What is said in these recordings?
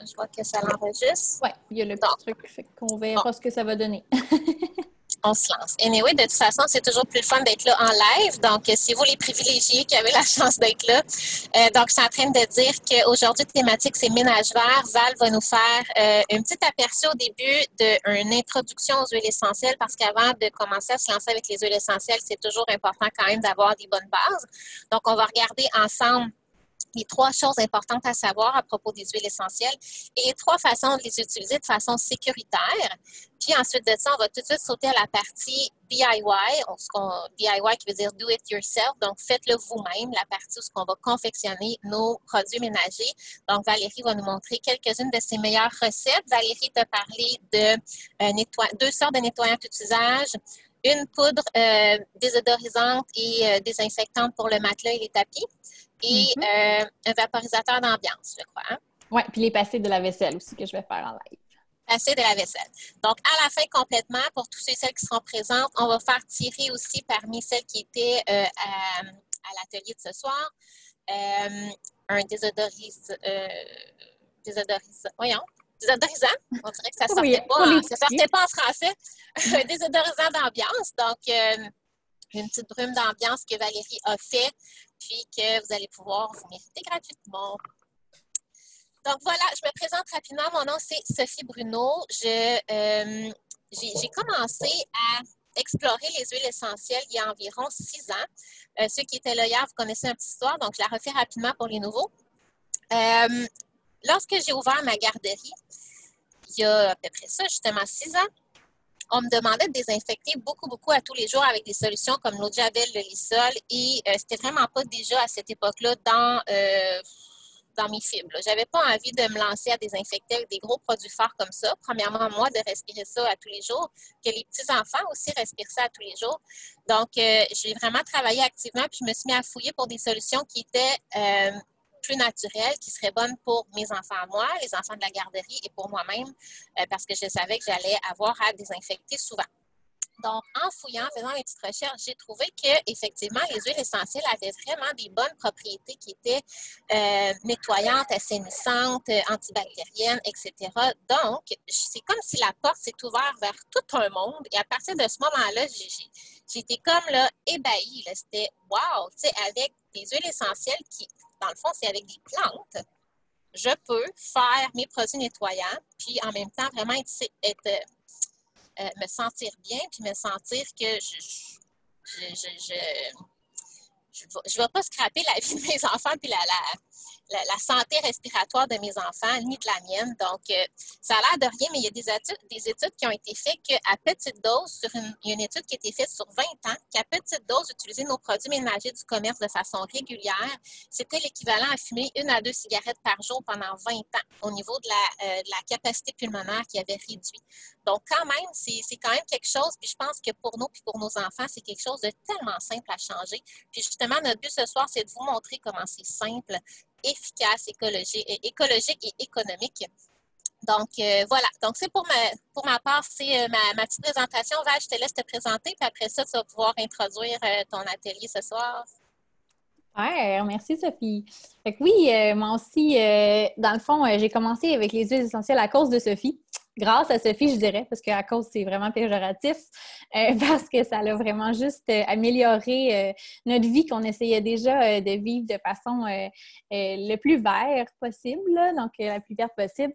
Je vois que ça l'enregistre. Oui, il y a le petit truc, fait qu'on verra ce que ça va donner. On se lance. Anyway, de toute façon, c'est toujours plus fun d'être là en live. Donc, c'est vous les privilégiés qui avez la chance d'être là. Donc, je suis en train de dire qu'aujourd'hui, thématique, c'est ménage vert. Val va nous faire un petit aperçu au début d'une introduction aux huiles essentielles parce qu'avant de commencer à se lancer avec les huiles essentielles, c'est toujours important quand même d'avoir des bonnes bases. Donc, on va regarder ensemble les 3 choses importantes à savoir à propos des huiles essentielles et les 3 façons de les utiliser de façon sécuritaire. Puis ensuite de ça, on va tout de suite sauter à la partie DIY, DIY qui veut dire do it yourself, donc faites-le vous-même, la partie où on va confectionner nos produits ménagers. Donc Valérie va nous montrer quelques-unes de ses meilleures recettes. Valérie t'a parlé de 2 sortes de nettoyants tout-usage, une poudre désodorisante et désinfectante pour le matelas et les tapis, et un vaporisateur d'ambiance, je crois. Hein? Oui, puis les passés de la vaisselle aussi que je vais faire en live. Passer de la vaisselle. Donc, à la fin, complètement, pour tous ceux et celles qui seront présentes, on va faire tirer aussi parmi celles qui étaient à l'atelier de ce soir un désodorisant. Désodorisant. On dirait que ça ne sortait pas en français. Un désodorisant d'ambiance. Donc, une petite brume d'ambiance que Valérie a fait, puis que vous allez pouvoir vous mériter gratuitement. Donc voilà, je me présente rapidement. Mon nom, c'est Sophie Bruno. J'ai commencé à explorer les huiles essentielles il y a environ 6 ans. Ceux qui étaient là hier, vous connaissez une petite histoire, donc je la refais rapidement pour les nouveaux. Lorsque j'ai ouvert ma garderie, il y a à peu près ça, justement 6 ans, on me demandait de désinfecter beaucoup à tous les jours avec des solutions comme l'eau de Javel, le Lysol, et c'était vraiment pas déjà à cette époque-là dans mes fibres. Je n'avais pas envie de me lancer à désinfecter avec des gros produits forts comme ça. Premièrement, moi, de respirer ça à tous les jours, que les petits-enfants aussi respirent ça à tous les jours. Donc, j'ai vraiment travaillé activement, puis je me suis mis à fouiller pour des solutions qui étaient plus naturelles, qui seraient bonnes pour mes enfants à moi, les enfants de la garderie et pour moi-même, parce que je savais que j'allais avoir à désinfecter souvent. Donc, en fouillant, en faisant mes petites recherches, j'ai trouvé qu'effectivement, les huiles essentielles avaient vraiment des bonnes propriétés qui étaient nettoyantes, assainissantes, antibactériennes, etc. Donc, c'est comme si la porte s'est ouverte vers tout un monde. Et à partir de ce moment-là, j'étais comme là, ébahie. Là. C'était wow! Tu sais, avec des huiles essentielles qui, dans le fond, c'est avec des plantes, je peux faire mes produits nettoyants, puis en même temps, vraiment me sentir bien, puis me sentir que je ne vais pas scraper la vie de mes enfants puis la santé respiratoire de mes enfants, ni de la mienne. Donc, ça a l'air de rien, mais il y a des études qui ont été faites qu'à petite dose, il y a une étude qui a été faite sur 20 ans, qu'à petite dose, utiliser nos produits ménagers du commerce de façon régulière, c'était l'équivalent à fumer 1 à 2 cigarettes par jour pendant 20 ans au niveau de la capacité pulmonaire qui avait réduit. Donc, quand même, c'est quand même quelque chose, puis je pense que pour nous puis pour nos enfants, c'est quelque chose de tellement simple à changer. Puis justement, notre but ce soir, c'est de vous montrer comment c'est simple, efficace, écologique et économique. Donc, voilà. Donc, c'est pour ma part, c'est ma petite présentation. Val, je te laisse te présenter, puis après ça, tu vas pouvoir introduire ton atelier ce soir. Ouais, merci Sophie. Fait que oui, moi aussi, dans le fond, j'ai commencé avec les huiles essentielles à cause de Sophie. Grâce à Sophie, je dirais, parce qu'à cause, c'est vraiment péjoratif, parce que ça a vraiment juste amélioré notre vie qu'on essayait déjà de vivre de façon le plus verte possible, là, donc la plus verte possible.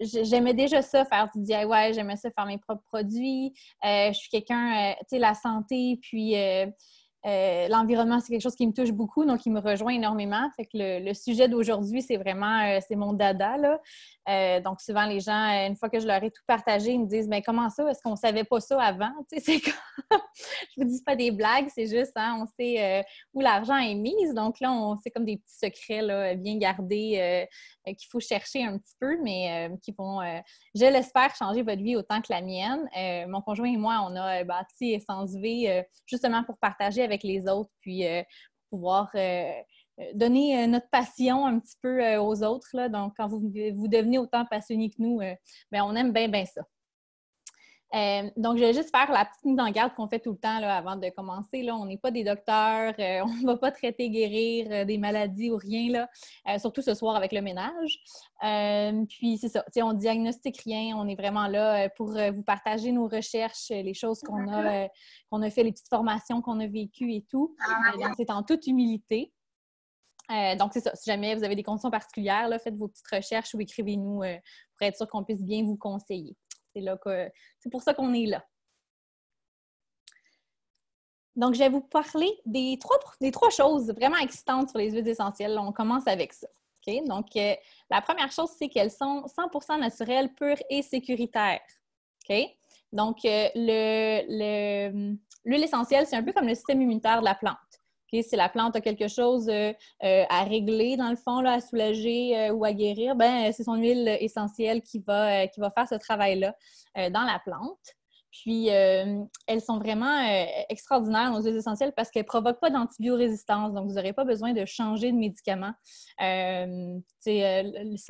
J'aimais déjà ça, faire du DIY, j'aimais ça faire mes propres produits. Je suis quelqu'un, tu sais, la santé, puis l'environnement, c'est quelque chose qui me touche beaucoup, donc il me rejoint énormément. Fait que le sujet d'aujourd'hui, c'est vraiment, c'est mon dada, là. Donc souvent, les gens, une fois que je leur ai tout partagé, ils me disent « Mais comment ça? Est-ce qu'on ne savait pas ça avant? » Tu sais, c'est comme... Je vous dis pas des blagues, c'est juste, hein, on sait où l'argent est mis. Donc là, c'est comme des petits secrets là, bien gardés qu'il faut chercher un petit peu, mais qui vont, je l'espère, changer votre vie autant que la mienne. Mon conjoint et moi, on a bâti Essence V justement pour partager avec les autres, puis pouvoir donner notre passion un petit peu aux autres. Là. Donc, quand vous devenez autant passionné que nous, bien, on aime bien ça. Donc, je vais juste faire la petite mise en garde qu'on fait tout le temps là, avant de commencer. Là. On n'est pas des docteurs, on ne va pas traiter, guérir des maladies ou rien, là, surtout ce soir avec le ménage. Puis, c'est ça, on ne diagnostique rien. On est vraiment là pour vous partager nos recherches, les choses qu'on a fait, les petites formations qu'on a vécues et tout. Donc, c'est en toute humilité. Donc, c'est ça. Si jamais vous avez des conditions particulières, là, faites vos petites recherches ou écrivez-nous pour être sûr qu'on puisse bien vous conseiller. C'est pour ça qu'on est là. Donc, je vais vous parler des trois choses vraiment excitantes sur les huiles essentielles. Là, on commence avec ça. Okay? Donc, la première chose, c'est qu'elles sont 100% naturelles, pures et sécuritaires. Okay? Donc, l'huile essentielle, c'est un peu comme le système immunitaire de la plante. Okay? Si la plante a quelque chose à régler, dans le fond, là, à soulager ou à guérir, ben c'est son huile essentielle qui va faire ce travail-là dans la plante. Puis, elles sont vraiment extraordinaires, nos huiles essentielles, parce qu'elles ne provoquent pas d'antibiorésistance. Donc, vous n'aurez pas besoin de changer de médicament. Ça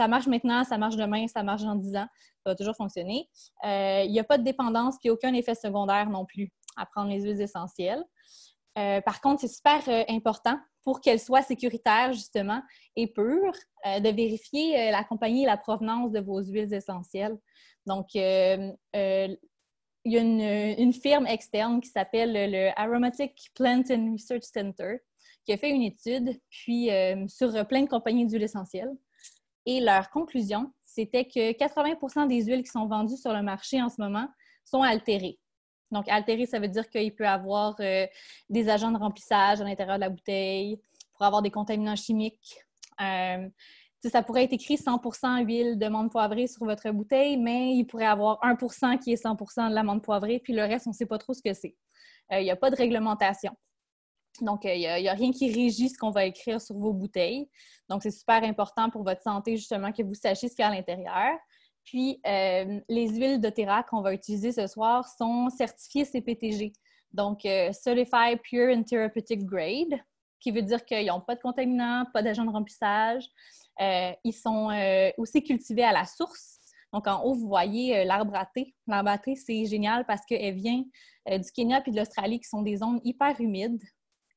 marche maintenant, ça marche demain, ça marche dans 10 ans. Ça va toujours fonctionner. Il n'y a pas de dépendance, puis aucun effet secondaire non plus à prendre les huiles essentielles. Par contre, c'est super important pour qu'elles soient sécuritaires, justement, et pures, de vérifier la compagnie et la provenance de vos huiles essentielles. Donc, il y a une firme externe qui s'appelle le Aromatic Plant and Research Center qui a fait une étude puis, sur plein de compagnies d'huiles essentielles. Et leur conclusion, c'était que 80% des huiles qui sont vendues sur le marché en ce moment sont altérées. Donc, altéré, ça veut dire qu'il peut y avoir des agents de remplissage à l'intérieur de la bouteille, pour avoir des contaminants chimiques. Ça pourrait être écrit 100% huile de menthe poivrée sur votre bouteille, mais il pourrait y avoir 1% qui est 100% de la menthe poivrée, puis le reste, on ne sait pas trop ce que c'est. Il n'y a pas de réglementation. Donc, il n'y a rien qui régit ce qu'on va écrire sur vos bouteilles. Donc, c'est super important pour votre santé, justement, que vous sachiez ce qu'il y a à l'intérieur. Puis, les huiles doTERRA qu'on va utiliser ce soir sont certifiées CPTG. Donc, Certified Pure and Therapeutic Grade, qui veut dire qu'ils n'ont pas de contaminants, pas d'agents de remplissage. Ils sont aussi cultivés à la source. Donc, en haut, vous voyez l'arbre à thé. L'arbre à thé, c'est génial parce qu'elle vient du Kenya et de l'Australie, qui sont des zones hyper humides.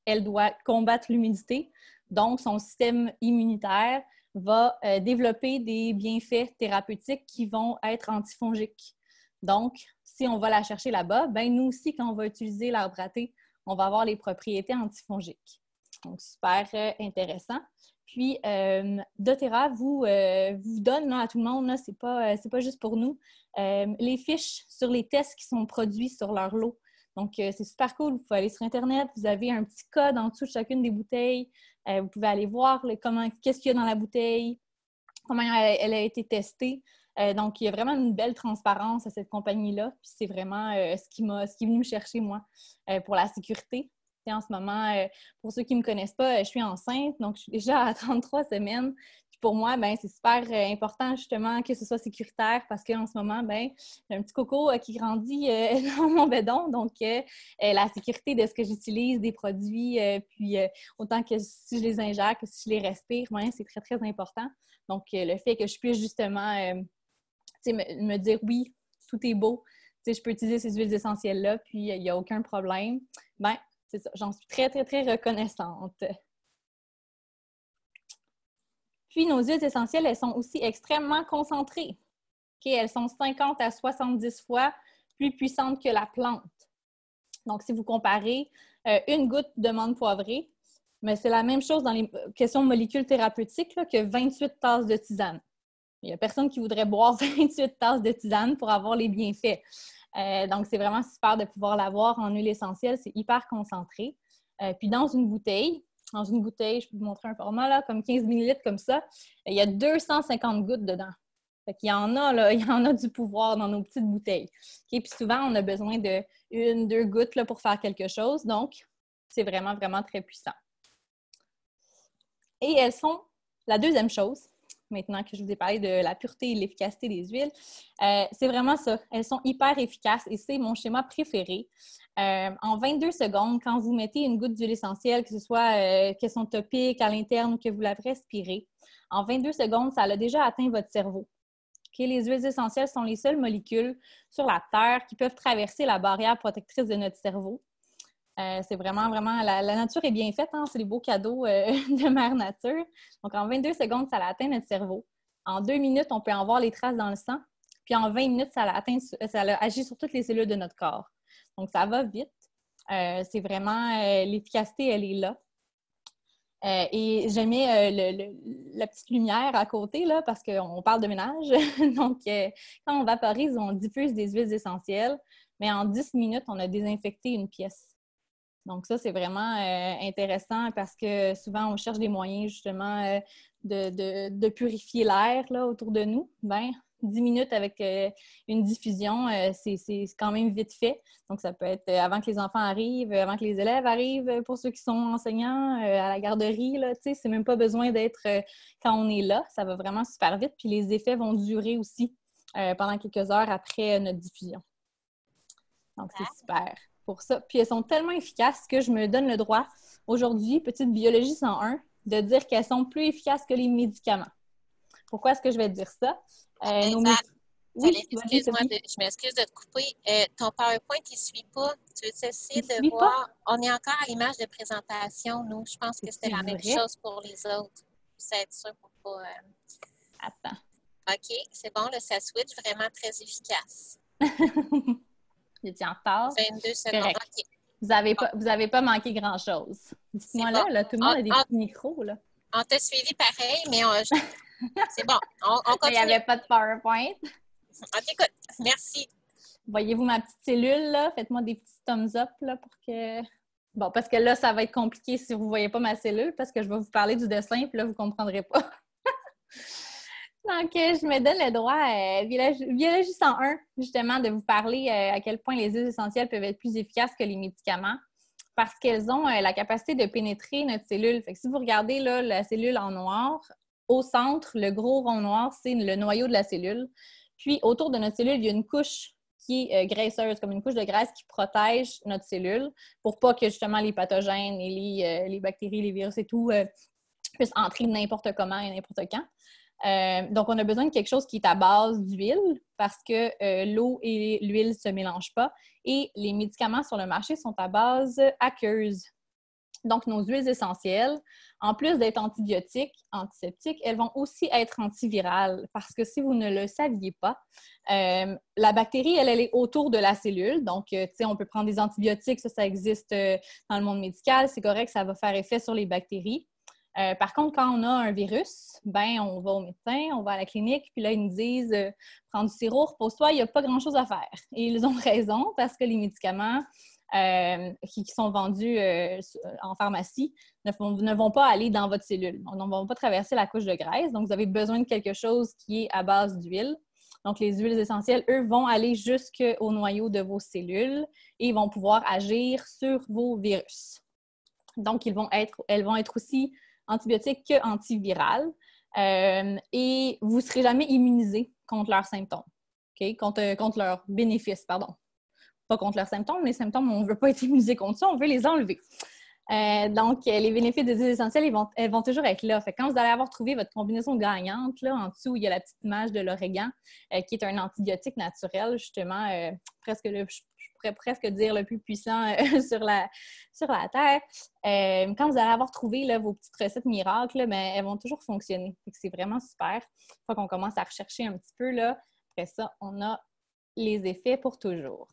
Elle doit combattre l'humidité. Donc, son système immunitaire va développer des bienfaits thérapeutiques qui vont être antifongiques. Donc, si on va la chercher là-bas, ben nous aussi, quand on va utiliser l'arbre à thé, on va avoir les propriétés antifongiques. Donc, super intéressant. Puis, doTERRA vous donne à tout le monde, c'est pas juste pour nous, les fiches sur les tests qui sont produits sur leur lot. Donc, c'est super cool. Vous pouvez aller sur Internet, vous avez un petit code en dessous de chacune des bouteilles. Vous pouvez aller voir qu'est-ce qu'il y a dans la bouteille, comment elle a été testée. Donc, il y a vraiment une belle transparence à cette compagnie-là. Puis, c'est vraiment ce qui est venu me chercher, moi, pour la sécurité. Et en ce moment, pour ceux qui ne me connaissent pas, je suis enceinte, donc je suis déjà à 33 semaines. Puis pour moi, ben, c'est super important justement que ce soit sécuritaire parce qu'en ce moment, ben, j'ai un petit coco qui grandit dans mon bédon. Donc, la sécurité de ce que j'utilise, des produits, puis autant que si je les ingère que si je les respire, ben, c'est très, très important. Donc, le fait que je puisse justement me dire oui, tout est beau, je peux utiliser ces huiles essentielles-là, puis il n'y a aucun problème, ben, c'est ça, j'en suis très, très, très reconnaissante. Puis, nos huiles essentielles, elles sont aussi extrêmement concentrées. Okay? Elles sont 50 à 70 fois plus puissantes que la plante. Donc, si vous comparez une goutte de menthe poivrée, mais c'est la même chose dans les questions de molécules thérapeutiques là, que 28 tasses de tisane. Il n'y a personne qui voudrait boire 28 tasses de tisane pour avoir les bienfaits. Donc, c'est vraiment super de pouvoir l'avoir en huile essentielle. C'est hyper concentré. Puis, dans une bouteille, je peux vous montrer un format, là, comme 15 ml comme ça, il y a 250 gouttes dedans. Fait qu'il y en a, là, il y en a du pouvoir dans nos petites bouteilles. Okay? Puis souvent, on a besoin de 1-2 gouttes là, pour faire quelque chose. Donc, c'est vraiment, vraiment très puissant. Et elles sont la deuxième chose, maintenant que je vous ai parlé de la pureté et l'efficacité des huiles, c'est vraiment ça. Elles sont hyper efficaces et c'est mon schéma préféré. En 22 secondes, quand vous mettez une goutte d'huile essentielle, que ce soit question topique, à l'interne ou que vous la respirez, en 22 secondes, ça a déjà atteint votre cerveau. Les huiles essentielles sont les seules molécules sur la Terre qui peuvent traverser la barrière protectrice de notre cerveau. C'est vraiment, vraiment... La nature est bien faite, hein? C'est les beaux cadeaux de Mère Nature. Donc, en 22 secondes, ça atteint notre cerveau. En 2 minutes, on peut en voir les traces dans le sang. Puis en 20 minutes, ça agit sur toutes les cellules de notre corps. Donc, ça va vite. C'est vraiment... l'efficacité, elle est là. Et je mets la petite lumière à côté, là, parce qu'on parle de ménage. Donc, quand on vaporise, on diffuse des huiles essentielles. Mais en 10 minutes, on a désinfecté une pièce. Donc, ça, c'est vraiment intéressant parce que souvent, on cherche des moyens, justement, de purifier l'air là, autour de nous. Bien, 10 minutes avec une diffusion, c'est quand même vite fait. Donc, ça peut être avant que les enfants arrivent, avant que les élèves arrivent, pour ceux qui sont enseignants, à la garderie, là, tu sais, c'est même pas besoin d'être quand on est là. Ça va vraiment super vite. Puis, les effets vont durer aussi pendant quelques heures après notre diffusion. Donc, c'est super pour ça. Puis, elles sont tellement efficaces que je me donne le droit, aujourd'hui, petite biologie 101, de dire qu'elles sont plus efficaces que les médicaments. Pourquoi est-ce que je vais dire ça? Oui, je m'excuse de te couper. Ton PowerPoint, il ne suit pas. Tu veux essayer de voir? On est encore à l'image de présentation, nous. Je pense que c'était la même chose pour les autres. Ça être sûr pour pas... Attends. OK, c'est bon. Là, ça switch vraiment très efficace. J'étais en retard. 22 secondes. OK. Vous avez pas manqué grand-chose. Dites-moi là, tout le monde a des petits micros, là. On t'a suivi pareil, mais c'est bon. On continue. Il n'y avait pas de PowerPoint. OK, écoute. Merci. Voyez-vous ma petite cellule, là? Faites-moi des petits thumbs up, là, pour que... Bon, parce que là, ça va être compliqué si vous ne voyez pas ma cellule, parce que je vais vous parler du dessin, puis là, vous ne comprendrez pas. Donc, je me donne le droit, Biologie 101, justement, de vous parler à quel point les huiles essentielles peuvent être plus efficaces que les médicaments, parce qu'elles ont la capacité de pénétrer notre cellule. Fait que si vous regardez là, la cellule en noir, au centre, le gros rond noir, c'est le noyau de la cellule. Puis, autour de notre cellule, il y a une couche qui est graisseuse, comme une couche de graisse qui protège notre cellule pour pas que, justement, les pathogènes et les bactéries, les virus et tout puissent entrer n'importe comment et n'importe quand. Donc, on a besoin de quelque chose qui est à base d'huile parce que l'eau et l'huile ne se mélangent pas et les médicaments sur le marché sont à base aqueuse. Donc, nos huiles essentielles, en plus d'être antibiotiques, antiseptiques, elles vont aussi être antivirales parce que si vous ne le saviez pas, la bactérie, elle est autour de la cellule. Donc, tu sais, on peut prendre des antibiotiques, ça existe dans le monde médical, c'est correct, ça va faire effet sur les bactéries. Par contre, quand on a un virus, ben on va au médecin, on va à la clinique, puis là, ils nous disent prends du sirop, repose-toi, il n'y a pas grand-chose à faire. Et ils ont raison parce que les médicaments qui sont vendus en pharmacie ne vont pas aller dans votre cellule. Donc, ne vont pas traverser la couche de graisse. Donc, vous avez besoin de quelque chose qui est à base d'huile. Donc, les huiles essentielles, eux, vont aller jusqu'au noyau de vos cellules et vont pouvoir agir sur vos virus. Donc, elles vont être aussi antibiotiques qu'antivirales. Et vous ne serez jamais immunisé contre leurs symptômes, okay? contre leurs bénéfices, pardon. Pas contre leurs symptômes. Les symptômes, on ne veut pas être immunisé contre ça, on veut les enlever. Donc, les bénéfices des huiles essentielles, elles vont toujours être là. Fait que quand vous allez avoir trouvé votre combinaison gagnante, là, en dessous, il y a la petite image de l'origan, qui est un antibiotique naturel, justement, je pourrais presque dire le plus puissant sur la Terre. Quand vous allez avoir trouvé là, vos petites recettes miracles, ben, elles vont toujours fonctionner. Fait que c'est vraiment super. Une fois qu'on commence à rechercher un petit peu, là, après ça, on a les effets pour toujours.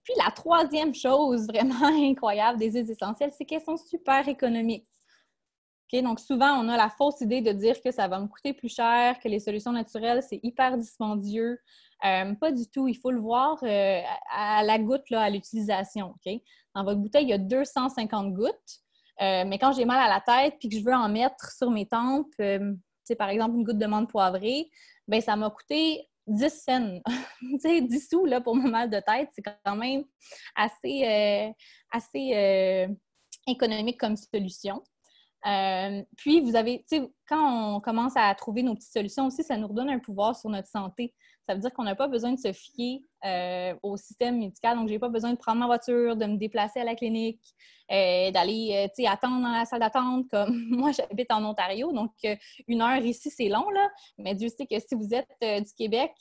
Puis la troisième chose vraiment incroyable des huiles essentielles, c'est qu'elles sont super économiques. Okay? Donc souvent, on a la fausse idée de dire que ça va me coûter plus cher, que les solutions naturelles, c'est hyper dispendieux. Pas du tout. Il faut le voir à la goutte, là, à l'utilisation. Okay? Dans votre bouteille, il y a 250 gouttes. Mais quand j'ai mal à la tête et que je veux en mettre sur mes tempes, par exemple une goutte de menthe poivrée, bien, ça m'a coûté 10 cents. 10 sous là, pour mon mal de tête, c'est quand même assez économique comme solution. Puis, vous avez, quand on commence à trouver nos petites solutions aussi, ça nous redonne un pouvoir sur notre santé. Ça veut dire qu'on n'a pas besoin de se fier au système médical. Donc, je n'ai pas besoin de prendre ma voiture, de me déplacer à la clinique, d'aller attendre dans la salle d'attente. Comme moi, j'habite en Ontario, donc 1 heure ici, c'est long, là. Mais Dieu sait que si vous êtes du Québec,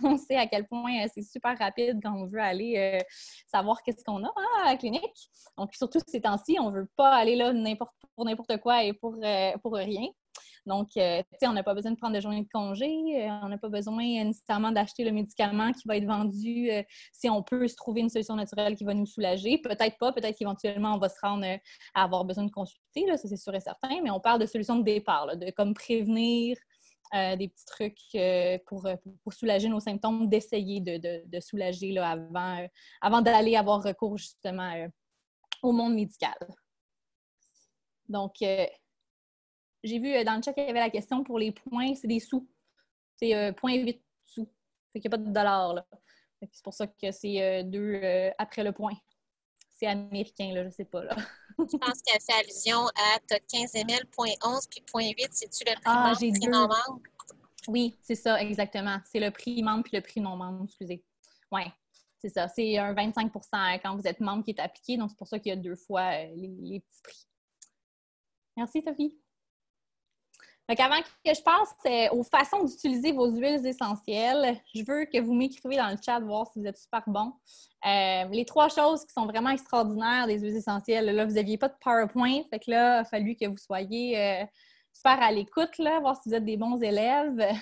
on sait à quel point c'est super rapide quand on veut aller savoir qu'est-ce qu'on a à la clinique. Donc, surtout ces temps-ci, on ne veut pas aller là pour n'importe quoi et pour rien. Donc, on n'a pas besoin de prendre de journée de congé, on n'a pas besoin nécessairement d'acheter le médicament qui va être vendu si on peut se trouver une solution naturelle qui va nous soulager. Peut-être pas, peut-être qu'éventuellement, on va se rendre à avoir besoin de consulter, là, ça c'est sûr et certain, mais on parle de solutions de départ, là, de comme prévenir des petits trucs pour soulager nos symptômes, d'essayer de soulager là, avant d'aller avoir recours justement au monde médical. Donc, j'ai vu dans le chat qu'il y avait la question pour les points, c'est des sous. C'est 0,8 sous. Fait qu'il n'y a pas de dollars, là. C'est pour ça que c'est 2 après le point. C'est américain, là, je sais pas, là. Je pense qu'elle fait allusion à t'as 15 ml, 0,11, puis 0,8, c'est-tu le prix membre, j'ai prix deux. non-membre? Oui, c'est ça, exactement. C'est le prix membre puis le prix non-membre, excusez. Oui, c'est ça. C'est un 25 quand vous êtes membre qui est appliqué, donc c'est pour ça qu'il y a 2 fois les petits prix. Merci, Sophie. Donc, avant que je passe aux façons d'utiliser vos huiles essentielles, je veux que vous m'écriviez dans le chat, voir si vous êtes super bon. Les 3 choses qui sont vraiment extraordinaires des huiles essentielles, là, vous n'aviez pas de PowerPoint, fait que là, il a fallu que vous soyez super à l'écoute, là, voir si vous êtes des bons élèves.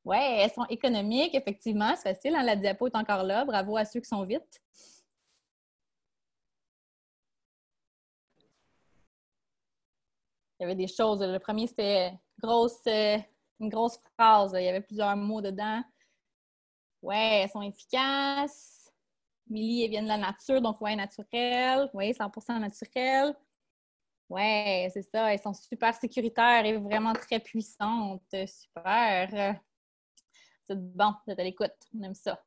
Oui, elles sont économiques, effectivement, c'est facile, hein, la diapo est encore là, bravo à ceux qui sont vite. Il y avait des choses. Le premier, c'était une grosse phrase. Il y avait plusieurs mots dedans. Ouais, elles sont efficaces. Millie, elles viennent de la nature, donc ouais, naturelles. Oui, 100% naturelles. Ouais, c'est ça. Elles sont super sécuritaires et vraiment très puissantes. Super. C'est bon, vous êtes à l'écoute. On aime ça.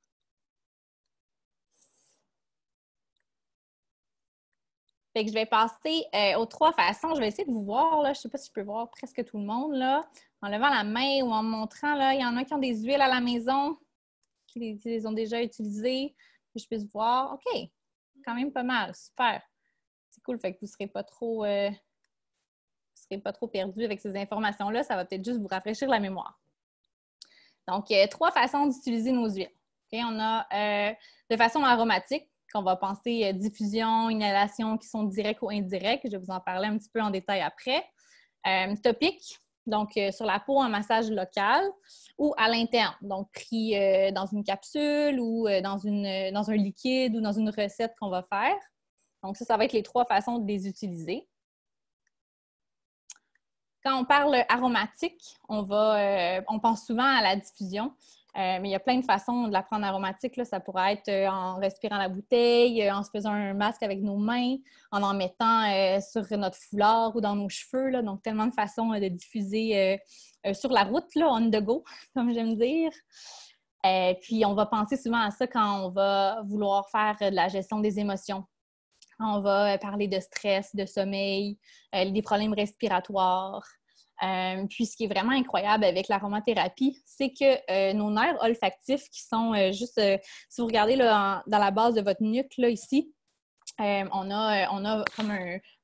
Fait que je vais passer aux 3 façons. Je vais essayer de vous voir, là. Je ne sais pas si je peux voir presque tout le monde, là. En levant la main ou en me montrant, là. Il y en a qui ont des huiles à la maison, qui les ont déjà utilisées. Que je puisse voir. OK, quand même pas mal. Super. C'est cool. Fait que vous ne serez pas trop perdu avec ces informations-là. Ça va peut-être juste vous rafraîchir la mémoire. Donc, 3 façons d'utiliser nos huiles. Okay? On a de façon aromatique, qu'on va penser diffusion, inhalation qui sont directs ou indirects. Je vais vous en parler un petit peu en détail après. Topique, donc sur la peau en massage local ou à l'interne, donc pris dans une capsule ou dans un liquide ou dans une recette qu'on va faire. Donc ça va être les 3 façons de les utiliser. Quand on parle aromatique, on pense souvent à la diffusion, mais il y a plein de façons de la prendre aromatique. Là. Ça pourrait être en respirant la bouteille, en se faisant un masque avec nos mains, en mettant sur notre foulard ou dans nos cheveux. Là. Donc, tellement de façons de diffuser sur la route, là, on the go, comme j'aime dire. Puis, on va penser souvent à ça quand on va vouloir faire de la gestion des émotions. On va parler de stress, de sommeil, des problèmes respiratoires. Puis, ce qui est vraiment incroyable avec l'aromathérapie, c'est que nos nerfs olfactifs qui sont si vous regardez là, dans la base de votre nuque, là, ici, on a comme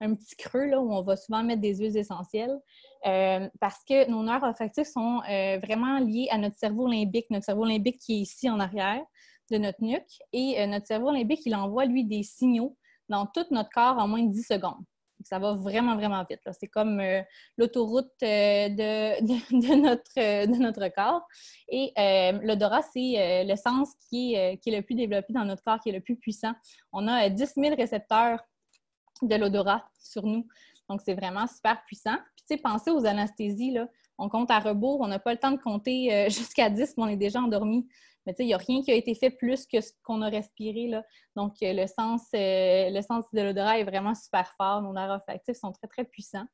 un petit creux là, où on va souvent mettre des huiles essentielles parce que nos nerfs olfactifs sont vraiment liés à notre cerveau limbique qui est ici en arrière de notre nuque. Et notre cerveau limbique, il envoie, lui, des signaux dans tout notre corps en moins de 10 secondes. Donc, ça va vraiment, vraiment vite. C'est comme l'autoroute de notre corps. Et l'odorat, c'est le sens qui est le plus développé dans notre corps, qui est le plus puissant. On a 10 000 récepteurs de l'odorat sur nous. Donc, c'est vraiment super puissant. Puis, tu sais, pensez aux anesthésies, là. On compte à rebours, on n'a pas le temps de compter jusqu'à 10, mais on est déjà endormi. Mais tu sais, il n'y a rien qui a été fait plus que ce qu'on a respiré, là. Donc, le sens de l'odorat est vraiment super fort. Nos nerfs olfactifs sont très, très puissants.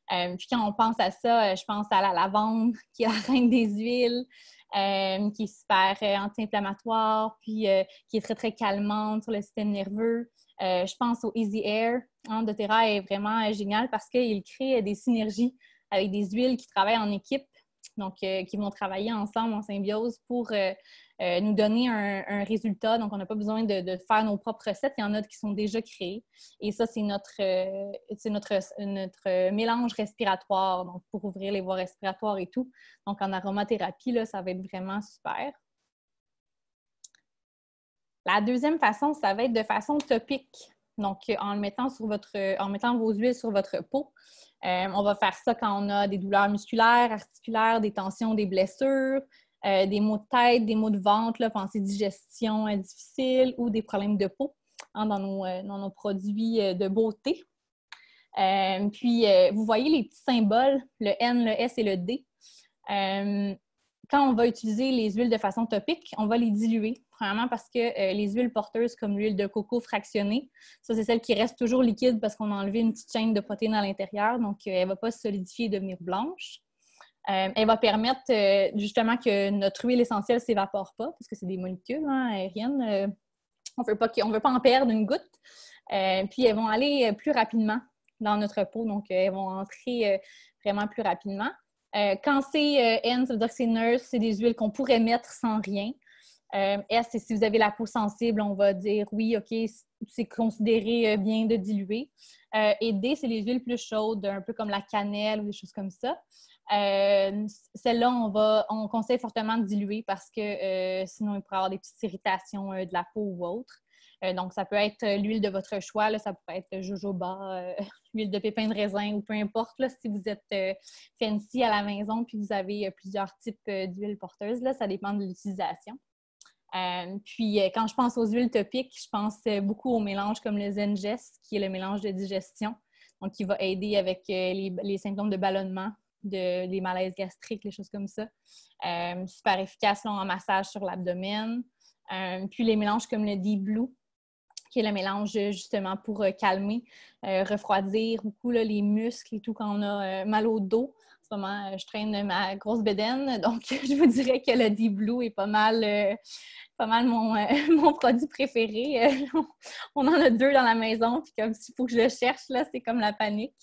Puis quand on pense à ça, je pense à la lavande, qui est la reine des huiles, qui est super anti-inflammatoire, puis qui est très, très calmante sur le système nerveux. Je pense au Easy Air doTERRA est vraiment génial parce qu'il crée des synergies avec des huiles qui travaillent en équipe, donc qui vont travailler ensemble en symbiose pour nous donner un résultat. Donc, on n'a pas besoin de faire nos propres recettes. Il y en a qui sont déjà créées. Et ça, c'est notre mélange respiratoire, donc pour ouvrir les voies respiratoires et tout. Donc, en aromathérapie, là, ça va être vraiment super. La deuxième façon, ça va être de façon topique. Donc, en mettant vos huiles sur votre peau. On va faire ça quand on a des douleurs musculaires, articulaires, des tensions, des blessures, des maux de tête, des maux de ventre, là, pensée digestion difficile ou des problèmes de peau dans nos produits de beauté. Puis, vous voyez les petits symboles, le N, le S et le D. Quand on va utiliser les huiles de façon topique, on va les diluer. Premièrement parce que les huiles porteuses comme l'huile de coco fractionnée, ça, c'est celle qui reste toujours liquide parce qu'on a enlevé une petite chaîne de protéines à l'intérieur, donc elle ne va pas se solidifier et devenir blanche. Elle va permettre justement que notre huile essentielle ne s'évapore pas parce que c'est des molécules aériennes. On ne veut pas en perdre une goutte. Puis elles vont aller plus rapidement dans notre peau, donc elles vont entrer vraiment plus rapidement. Quand c'est N, ça veut dire que c'est neutre, c'est des huiles qu'on pourrait mettre sans rien. S, c'est si vous avez la peau sensible, on va dire oui, OK, c'est considéré bien de diluer. Et D, c'est les huiles plus chaudes, un peu comme la cannelle ou des choses comme ça. Celle-là, on conseille fortement de diluer parce que sinon, il pourrait y avoir des petites irritations de la peau ou autre. Donc, ça peut être l'huile de votre choix, là, ça pourrait être jojoba, l'huile de pépins de raisin ou peu importe. Là, si vous êtes fancy à la maison puis vous avez plusieurs types d'huiles porteuses, là, ça dépend de l'utilisation. Puis, quand je pense aux huiles topiques, je pense beaucoup au mélange comme le Zengest, qui est le mélange de digestion, donc qui va aider avec les symptômes de ballonnement, les malaises gastriques, les choses comme ça. Super efficace là, en massage sur l'abdomen. Puis, les mélanges comme le Deep Blue, qui est le mélange justement pour calmer, refroidir beaucoup là, les muscles et tout quand on a mal au dos. En ce moment, je traîne ma grosse bédaine, donc je vous dirais que le Deep Blue est pas mal mon produit préféré. On en a 2 dans la maison, puis comme s'il faut que je le cherche, là, c'est comme la panique.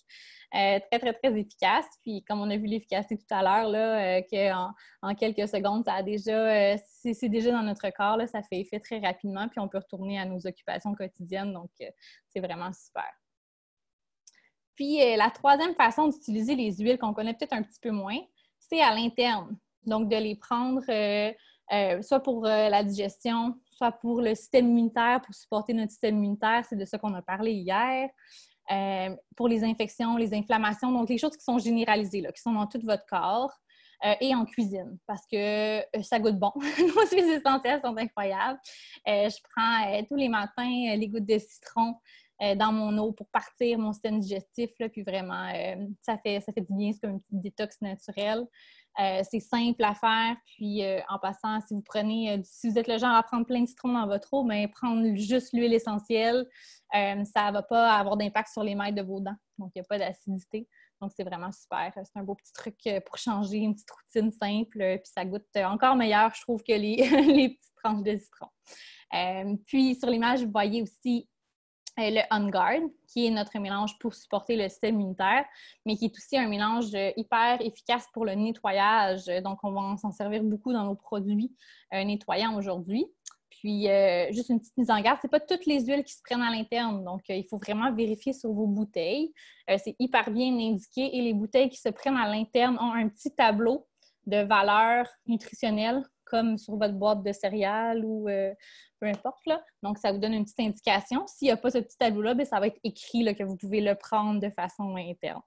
Très, très, très efficace. Puis comme on a vu l'efficacité tout à l'heure, là, qu'en quelques secondes, ça a déjà, c'est déjà dans notre corps, là, ça fait effet très rapidement, puis on peut retourner à nos occupations quotidiennes. Donc, c'est vraiment super. Puis, la troisième façon d'utiliser les huiles qu'on connaît peut-être un petit peu moins, c'est à l'interne. Donc, de les prendre soit pour la digestion, soit pour le système immunitaire, pour supporter notre système immunitaire. C'est de ça qu'on a parlé hier. Pour les infections, les inflammations, donc les choses qui sont généralisées, là, qui sont dans tout votre corps, et en cuisine, parce que ça goûte bon. Nos huiles essentielles sont incroyables. Je prends tous les matins les gouttes de citron dans mon eau pour partir mon système digestif, là, puis vraiment, ça fait du bien, c'est comme une petite détox naturelle. C'est simple à faire, puis en passant, si vous êtes le genre à prendre plein de citron dans votre eau, bien, prendre juste l'huile essentielle, ça ne va pas avoir d'impact sur les mailles de vos dents, donc il n'y a pas d'acidité. Donc, c'est vraiment super. C'est un beau petit truc pour changer une petite routine simple, puis ça goûte encore meilleur, je trouve, que les, les petites tranches de citron. Puis, sur l'image, vous voyez aussi le On Guard, qui est notre mélange pour supporter le système immunitaire, mais qui est aussi un mélange hyper efficace pour le nettoyage. Donc, on va s'en servir beaucoup dans nos produits nettoyants aujourd'hui. Puis, juste une petite mise en garde, ce n'est pas toutes les huiles qui se prennent à l'interne. Donc, il faut vraiment vérifier sur vos bouteilles. C'est hyper bien indiqué. Et les bouteilles qui se prennent à l'interne ont un petit tableau de valeur nutritionnelle, comme sur votre boîte de céréales ou peu importe. Là. Donc, ça vous donne une petite indication. S'il n'y a pas ce petit tableau-là, bien, ça va être écrit là, que vous pouvez le prendre de façon interne.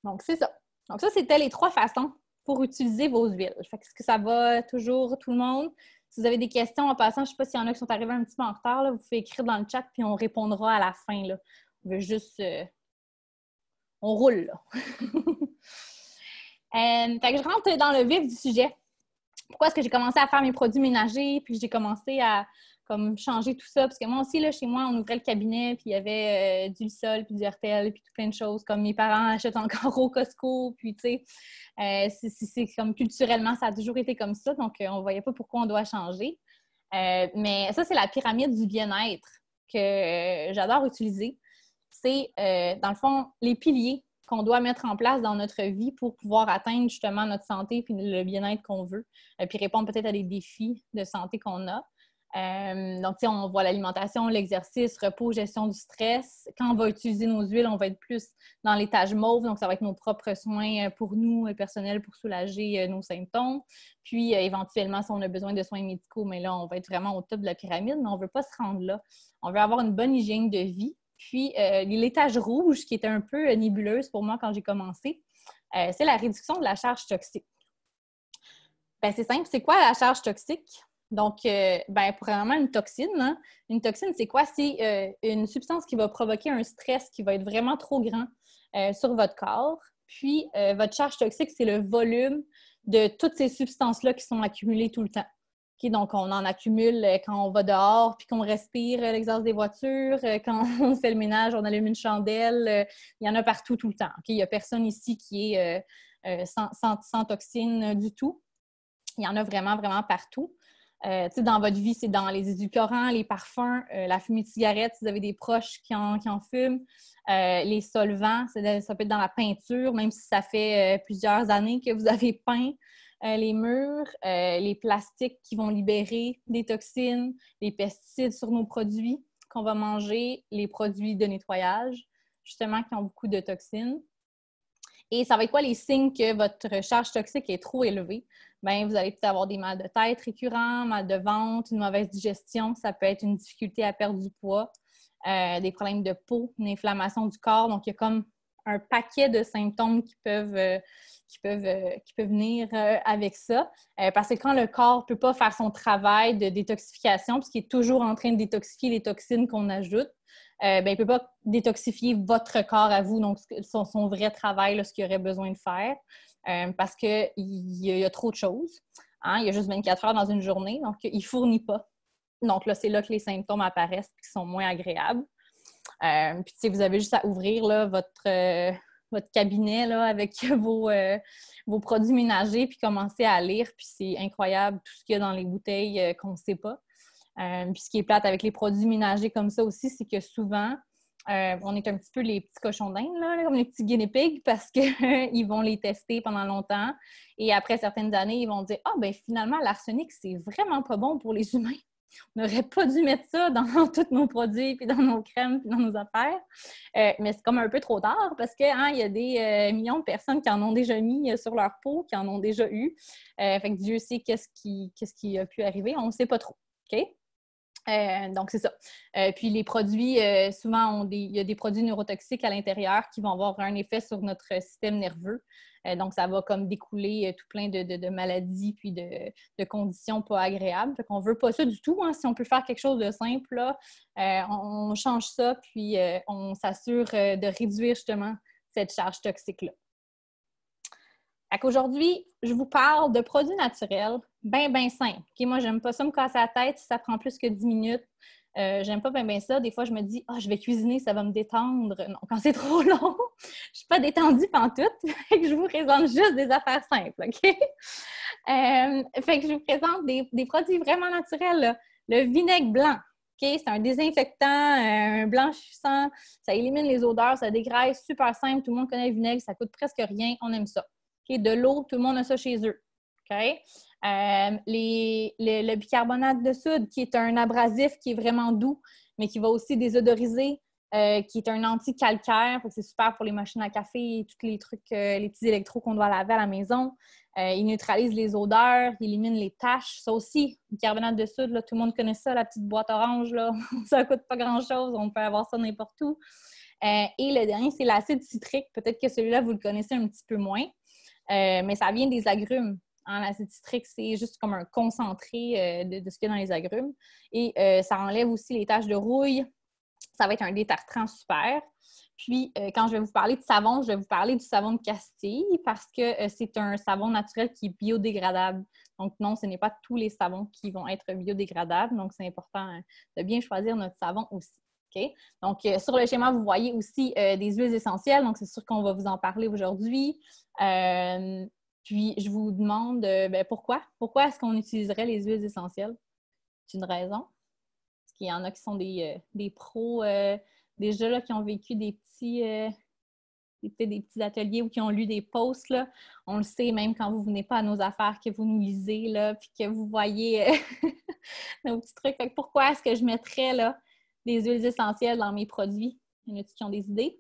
Donc, c'est ça. Donc, ça, c'était les 3 façons pour utiliser vos huiles. Fait que, est-ce que ça va toujours, tout le monde? Si vous avez des questions en passant, je ne sais pas s'il y en a qui sont arrivés un petit peu en retard, là, vous pouvez écrire dans le chat puis on répondra à la fin. Là. On veut juste... on roule, là. Fait que je rentre dans le vif du sujet. Pourquoi est-ce que j'ai commencé à faire mes produits ménagers, puis j'ai commencé à comme changer tout ça? Parce que moi aussi, là, chez moi, on ouvrait le cabinet, puis il y avait du Lysol, puis du Hertel, puis tout plein de choses. Comme mes parents achètent encore au Costco, puis tu sais, c'est comme culturellement, ça a toujours été comme ça. Donc, on ne voyait pas pourquoi on doit changer. Mais ça, c'est la pyramide du bien-être que j'adore utiliser. C'est, dans le fond, les piliers qu'on doit mettre en place dans notre vie pour pouvoir atteindre justement notre santé puis le bien-être qu'on veut, puis répondre peut-être à des défis de santé qu'on a. Donc, tu sais, on voit l'alimentation, l'exercice, repos, gestion du stress. Quand on va utiliser nos huiles, on va être plus dans l'étage mauve, donc ça va être nos propres soins pour nous, personnels, pour soulager nos symptômes. Puis, éventuellement, si on a besoin de soins médicaux, mais là, on va être vraiment au top de la pyramide, mais on ne veut pas se rendre là. On veut avoir une bonne hygiène de vie. Puis, l'étage rouge, qui était un peu nébuleuse pour moi quand j'ai commencé, c'est la réduction de la charge toxique. Bien, c'est simple. C'est quoi la charge toxique? Donc, premièrement, une toxine. Hein? Une toxine, c'est quoi? C'est une substance qui va provoquer un stress qui va être vraiment trop grand sur votre corps. Puis, votre charge toxique, c'est le volume de toutes ces substances-là qui sont accumulées tout le temps. Okay? Donc, on en accumule quand on va dehors, puis qu'on respire l'exhaust des voitures. Quand on fait le ménage, on allume une chandelle. Il y en a partout, tout le temps. Okay? Il n'y a personne ici qui est sans toxine du tout. Il y en a vraiment, vraiment partout. Dans votre vie, c'est dans les édulcorants, les parfums, la fumée de cigarette, si vous avez des proches qui en fument, les solvants, ça peut être dans la peinture, même si ça fait plusieurs années que vous avez peint les murs, les plastiques qui vont libérer des toxines, les pesticides sur nos produits qu'on va manger, les produits de nettoyage, justement, qui ont beaucoup de toxines. Et ça va être quoi les signes que votre charge toxique est trop élevée? Bien, vous allez peut-être avoir des mal de tête récurrents, mal de ventre, une mauvaise digestion. Ça peut être une difficulté à perdre du poids, des problèmes de peau, une inflammation du corps. Donc, il y a comme un paquet de symptômes qui peuvent venir avec ça. Parce que quand le corps ne peut pas faire son travail de détoxification, puisqu'il est toujours en train de détoxifier les toxines qu'on ajoute, il ne peut pas détoxifier votre corps à vous, donc son vrai travail, là, ce qu'il aurait besoin de faire, parce qu'il y a trop de choses. Hein? Il y a juste 24 heures dans une journée, donc il ne fournit pas. Donc là, c'est là que les symptômes apparaissent et qui sont moins agréables. Puis, tu sais, vous avez juste à ouvrir là, votre cabinet là, avec vos produits ménagers puis commencer à lire. Puis c'est incroyable tout ce qu'il y a dans les bouteilles qu'on ne sait pas. Puis ce qui est plate avec les produits ménagers comme ça aussi, c'est que souvent, on est un petit peu les petits cochons d'Inde, là, comme les petits guinea pigs, parce qu'ils vont les tester pendant longtemps. Et après certaines années, ils vont dire « Ah, ben finalement, l'arsenic, c'est vraiment pas bon pour les humains. On n'aurait pas dû mettre ça dans tous nos produits, puis dans nos crèmes, puis dans nos affaires. » Mais c'est comme un peu trop tard, parce qu'il y a des millions de personnes qui en ont déjà mis sur leur peau, qui en ont déjà eu. Fait que Dieu sait qu'est-ce qui a pu arriver. On ne sait pas trop. OK? Donc, c'est ça. Puis les produits, souvent, il y a des produits neurotoxiques à l'intérieur qui vont avoir un effet sur notre système nerveux. Donc, ça va comme découler tout plein de maladies puis de conditions pas agréables. Fait qu'on veut pas ça du tout. Hein. Si on peut faire quelque chose de simple, là, on change ça puis on s'assure de réduire justement cette charge toxique-là. Aujourd'hui, je vous parle de produits naturels, bien simples. Okay? Moi, j'aime pas ça me casser la tête si ça prend plus que 10 minutes. J'aime pas bien ça. Des fois, je me dis, je vais cuisiner, ça va me détendre. Non, quand c'est trop long, je suis pas détendue pantoute. Fait que je vous présente juste des affaires simples, OK? Fait que je vous présente des produits vraiment naturels, là. Le vinaigre blanc. Okay? C'est un désinfectant, un blanchissant. Ça élimine les odeurs, ça dégraisse. Super simple. Tout le monde connaît le vinaigre. Ça coûte presque rien. On aime ça. Okay? De l'eau, tout le monde a ça chez eux. Okay? Le bicarbonate de soude, qui est un abrasif qui est vraiment doux, mais qui va aussi désodoriser, qui est un anti-calcaire. C'est super pour les machines à café et tous les trucs, les petits électros qu'on doit laver à la maison. Il neutralise les odeurs, il élimine les taches. Ça aussi, le bicarbonate de soude, là, tout le monde connaît ça, la petite boîte orange, là. Ça ne coûte pas grand-chose, on peut avoir ça n'importe où. Et le dernier, c'est l'acide citrique. Peut-être que celui-là, vous le connaissez un petit peu moins, mais ça vient des agrumes. L'acide citrique, c'est juste comme un concentré de ce qu'il y a dans les agrumes. Et ça enlève aussi les taches de rouille. Ça va être un détartrant super. Puis, quand je vais vous parler de savon, je vais vous parler du savon de Castille parce que c'est un savon naturel qui est biodégradable. Donc, non, ce n'est pas tous les savons qui vont être biodégradables. Donc, c'est important de bien choisir notre savon aussi. Okay? Donc, sur le schéma, vous voyez aussi des huiles essentielles. Donc, c'est sûr qu'on va vous en parler aujourd'hui. Puis, je vous demande pourquoi? Pourquoi est-ce qu'on utiliserait les huiles essentielles? C'est une raison? Est-ce Il y en a qui sont des pros déjà là, qui ont vécu des petits ateliers ou qui ont lu des posts, là. On le sait, même quand vous ne venez pas à nos affaires, que vous nous lisez, là, puis que vous voyez nos petits trucs. Fait que pourquoi est-ce que je mettrais là, des huiles essentielles dans mes produits? Il y en a qui ont des idées?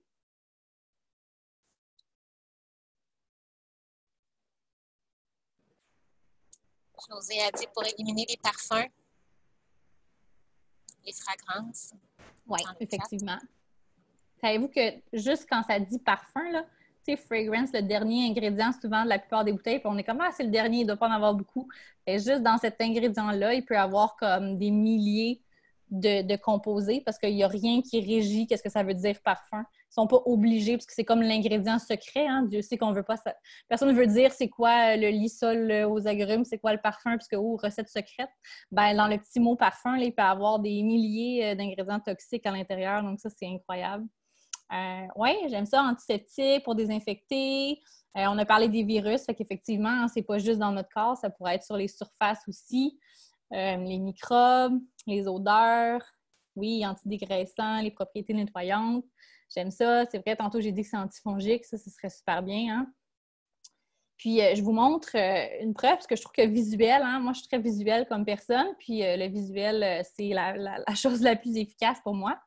Josée a dit pour éliminer les parfums, les fragrances. Oui, effectivement. Savez-vous que juste quand ça dit parfum, là, tu sais, fragrance, le dernier ingrédient souvent de la plupart des bouteilles, puis on est comme, ah, c'est le dernier, il ne doit pas en avoir beaucoup. Et juste dans cet ingrédient-là, il peut y avoir comme des milliers de composés parce qu'il n'y a rien qui régit qu'est-ce que ça veut dire parfum. Ils ne sont pas obligés parce que c'est comme l'ingrédient secret. Hein? Dieu sait qu'on veut pas ça. Personne ne veut dire c'est quoi le lysol aux agrumes, c'est quoi le parfum, puisque recette secrète. Ben, dans le petit mot parfum, là, il peut y avoir des milliers d'ingrédients toxiques à l'intérieur. Donc ça, c'est incroyable. Oui, j'aime ça, antiseptique pour désinfecter. On a parlé des virus, fait qu'effectivement, hein, c'est pas juste dans notre corps, ça pourrait être sur les surfaces aussi. Les microbes, les odeurs, oui, antidégraissant, les propriétés nettoyantes. J'aime ça. C'est vrai, tantôt, j'ai dit que c'est antifongique, ça, ce serait super bien. Hein? Puis, je vous montre une preuve, parce que je trouve que visuel, hein, moi, je suis très visuelle comme personne, puis le visuel, c'est la chose la plus efficace pour moi.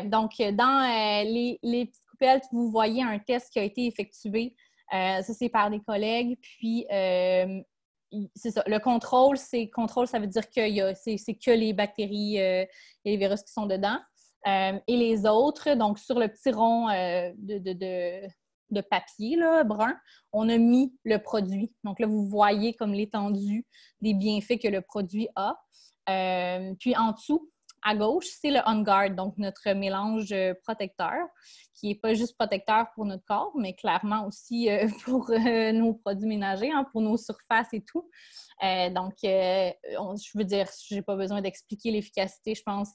Donc, dans les petites coupelles, vous voyez un test qui a été effectué. Ça, c'est par des collègues. Puis, c'est ça. Le contrôle, ça veut dire que c'est que les bactéries et les virus qui sont dedans. Et les autres, donc sur le petit rond de papier là, brun, on a mis le produit. Donc là, vous voyez comme l'étendue des bienfaits que le produit a. Puis en dessous, à gauche, c'est le On Guard, donc notre mélange protecteur, qui n'est pas juste protecteur pour notre corps, mais clairement aussi pour nos produits ménagers, hein, pour nos surfaces et tout. Donc, je veux dire, je n'ai pas besoin d'expliquer l'efficacité, je pense,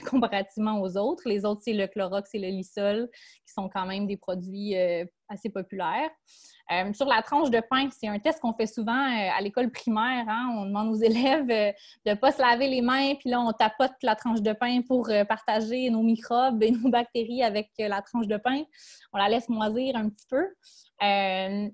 comparativement aux autres. Les autres, c'est le Clorox et le Lysol, qui sont quand même des produits assez populaires. Sur la tranche de pain, c'est un test qu'on fait souvent à l'école primaire. Hein? On demande aux élèves de ne pas se laver les mains, puis là, on tapote la tranche de pain pour partager nos microbes et nos bactéries avec la tranche de pain. On la laisse moisir un petit peu.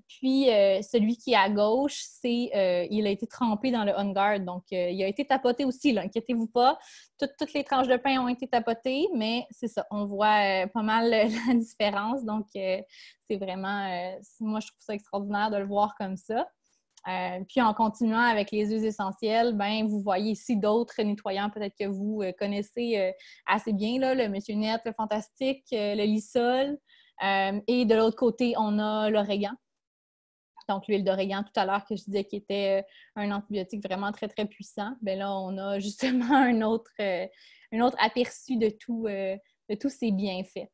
Puis, celui qui est à gauche, il a été trempé dans le On Guard. Donc, il a été tapoté aussi, là, inquiétez-vous pas. Toutes les tranches de pain ont été tapotées, mais c'est ça, on voit pas mal la différence. Donc, c'est vraiment, moi, je trouve ça extraordinaire de le voir comme ça. Puis, en continuant avec les huiles essentielles, ben, vous voyez ici d'autres nettoyants peut-être que vous connaissez assez bien, là, le Monsieur Net, le Fantastique, le Lysol. Et de l'autre côté, on a l'origan. Donc, l'huile d'origan tout à l'heure que je disais qui était un antibiotique vraiment très, très puissant. Bien là, on a justement un autre aperçu de tous ces bienfaits.